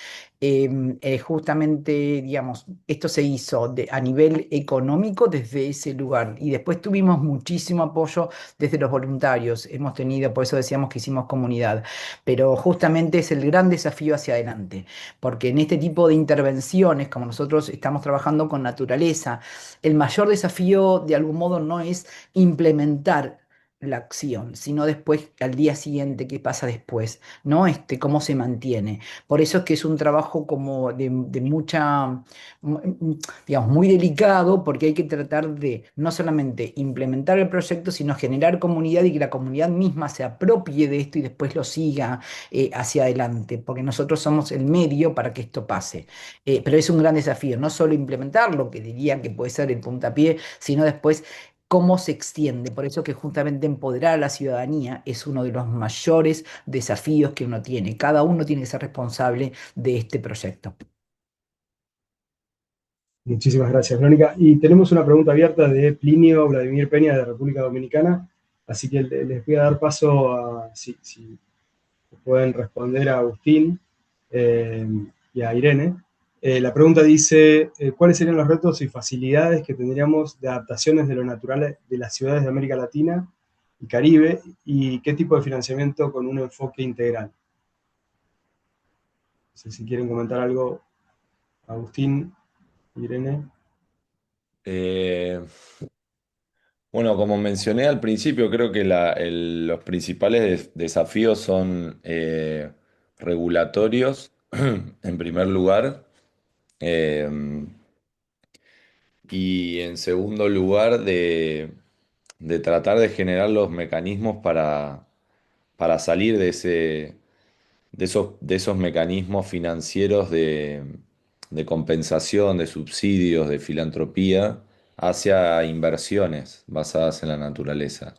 Justamente, digamos, esto se hizo a nivel económico desde ese lugar y después tuvimos muchísimo apoyo desde los voluntarios. Hemos tenido, por eso decíamos que hicimos comunidad, pero justamente es el gran desafío hacia adelante, porque en este tipo de intervenciones, como nosotros estamos trabajando con naturaleza, el mayor desafío de algún modo no es implementar la acción, sino después, al día siguiente, qué pasa después, ¿no? Cómo se mantiene. Por eso es que es un trabajo como de mucha, digamos, muy delicado, porque hay que tratar de no solamente implementar el proyecto, sino generar comunidad y que la comunidad misma se apropie de esto y después lo siga hacia adelante, porque nosotros somos el medio para que esto pase. Pero es un gran desafío, no solo implementarlo, que diría que puede ser el puntapié, sino después cómo se extiende. Por eso que justamente empoderar a la ciudadanía es uno de los mayores desafíos que uno tiene. Cada uno tiene que ser responsable de este proyecto. Muchísimas gracias, Verónica. Y tenemos una pregunta abierta de Plinio Vladimir Peña de República Dominicana, así que les voy a dar paso a si pueden responder a Agustín y a Irene. La pregunta dice, ¿cuáles serían los retos y facilidades que tendríamos de adaptaciones de lo natural de las ciudades de América Latina y Caribe y qué tipo de financiamiento con un enfoque integral? No sé si quieren comentar algo, Agustín, Irene. Bueno, como mencioné al principio, creo que los principales desafíos son regulatorios, en primer lugar, eh, y en segundo lugar, de tratar de generar los mecanismos para salir de esos mecanismos financieros de compensación, de subsidios, de filantropía, hacia inversiones basadas en la naturaleza.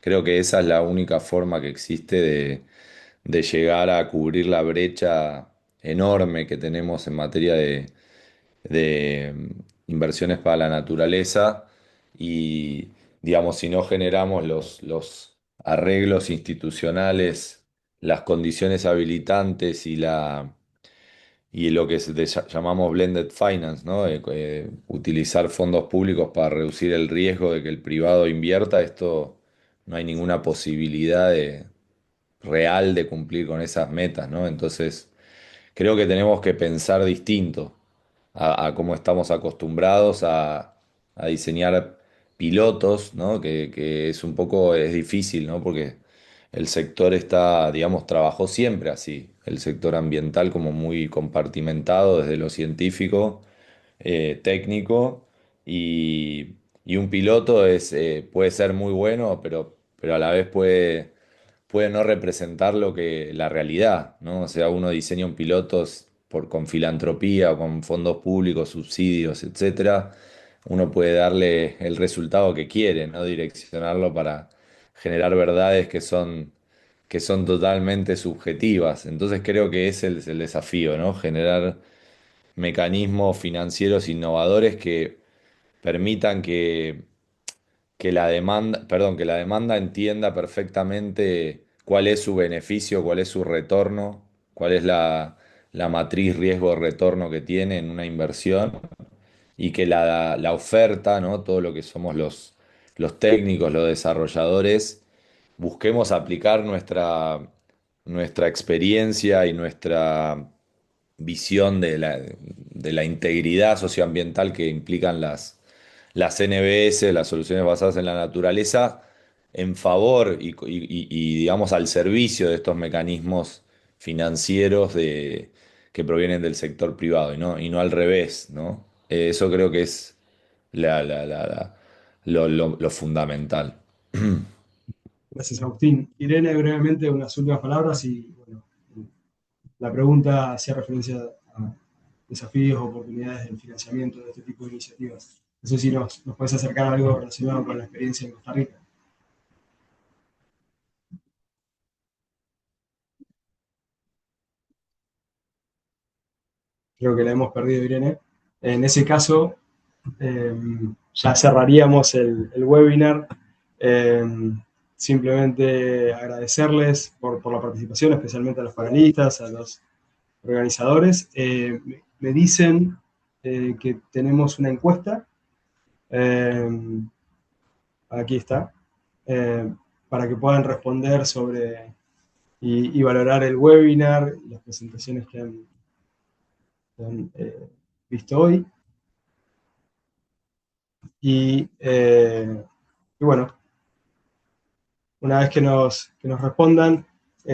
Creo que esa es la única forma que existe de llegar a cubrir la brecha enorme que tenemos en materia de inversiones para la naturaleza y, digamos, si no generamos los arreglos institucionales, las condiciones habilitantes y lo que llamamos blended finance, ¿no? Utilizar fondos públicos para reducir el riesgo de que el privado invierta, esto no hay ninguna posibilidad real de cumplir con esas metas, ¿no? Entonces, creo que tenemos que pensar distinto a cómo estamos acostumbrados a diseñar pilotos, ¿no? Que es un poco, es difícil, ¿no? Porque el sector está, digamos, trabajó siempre así, el sector ambiental como muy compartimentado desde lo científico, técnico, y, y un piloto puede ser muy bueno, pero a la vez puede no representar la realidad, ¿no? O sea, uno diseña un piloto con filantropía o con fondos públicos, subsidios, etcétera. Uno puede darle el resultado que quiere, ¿no? Direccionarlo para generar verdades que son totalmente subjetivas. Entonces creo que ese es el desafío, ¿no? Generar mecanismos financieros innovadores que permitan que la demanda entienda perfectamente cuál es su beneficio, cuál es su retorno, cuál es la matriz riesgo-retorno que tiene en una inversión y que la oferta, ¿no? Todo lo que somos los técnicos, los desarrolladores, busquemos aplicar nuestra experiencia y nuestra visión de la integridad socioambiental que implican las NBS, las soluciones basadas en la naturaleza, en favor digamos, al servicio de estos mecanismos financieros que provienen del sector privado y no al revés, ¿no? Eso creo que es lo fundamental. Gracias, Agustín. Irene, brevemente unas últimas palabras y bueno, la pregunta hacía referencia a desafíos, oportunidades del financiamiento de este tipo de iniciativas. No sé si nos puedes acercar a algo relacionado con la experiencia en Costa Rica. Creo que la hemos perdido, Irene. En ese caso, ya cerraríamos el webinar. Simplemente agradecerles por la participación, especialmente a los panelistas, a los organizadores. Me dicen que tenemos una encuesta. Aquí está. Para que puedan responder sobre y valorar el webinar y las presentaciones que han visto hoy. Y bueno, una vez que nos respondan,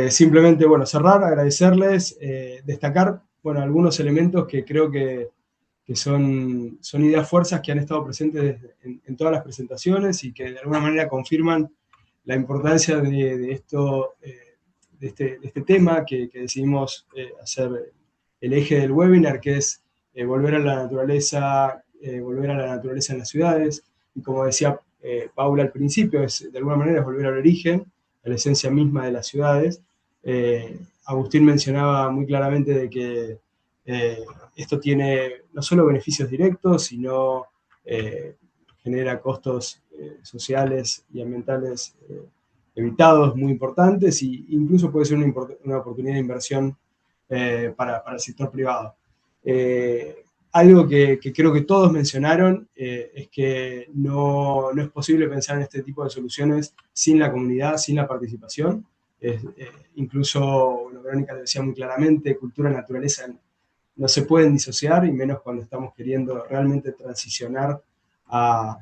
simplemente, bueno, cerrar, agradecerles, destacar, bueno, algunos elementos que creo que son ideas fuerzas que han estado presentes en todas las presentaciones y que de alguna manera confirman la importancia de esto, de este tema que decidimos hacer el eje del webinar, que es volver a la naturaleza en las ciudades. Y como decía Paula al principio, de alguna manera es volver al origen, a la esencia misma de las ciudades. Agustín mencionaba muy claramente de que esto tiene no solo beneficios directos, sino genera costos sociales y ambientales evitados muy importantes e incluso puede ser una oportunidad de inversión para el sector privado. Algo que creo que todos mencionaron es que no es posible pensar en este tipo de soluciones sin la comunidad, sin la participación. Incluso, bueno, Verónica lo decía muy claramente, cultura y naturaleza no se pueden disociar, y menos cuando estamos queriendo realmente transicionar a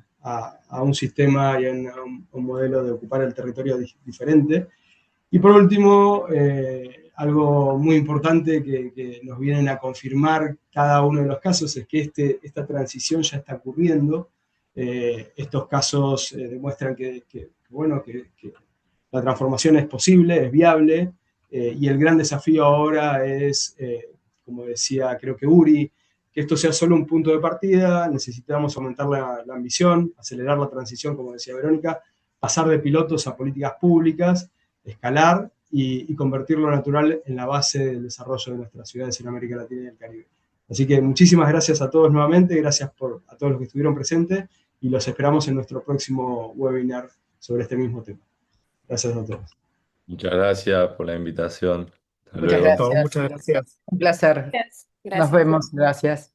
un sistema y a un modelo de ocupar el territorio diferente. Y por último, algo muy importante que nos vienen a confirmar cada uno de los casos es que esta transición ya está ocurriendo. Estos casos demuestran que la transformación es posible, es viable, y el gran desafío ahora es, como decía creo que Uri, que esto sea solo un punto de partida. Necesitamos aumentar la ambición, acelerar la transición, como decía Verónica, pasar de pilotos a políticas públicas, escalar y convertir lo natural en la base del desarrollo de nuestras ciudades en América Latina y el Caribe. Así que muchísimas gracias a todos nuevamente, gracias a todos los que estuvieron presentes, y los esperamos en nuestro próximo webinar sobre este mismo tema. Gracias a todos. Muchas gracias por la invitación. Hasta Muchas luego. gracias. Muchas gracias. Un placer. Gracias. Nos vemos. Gracias.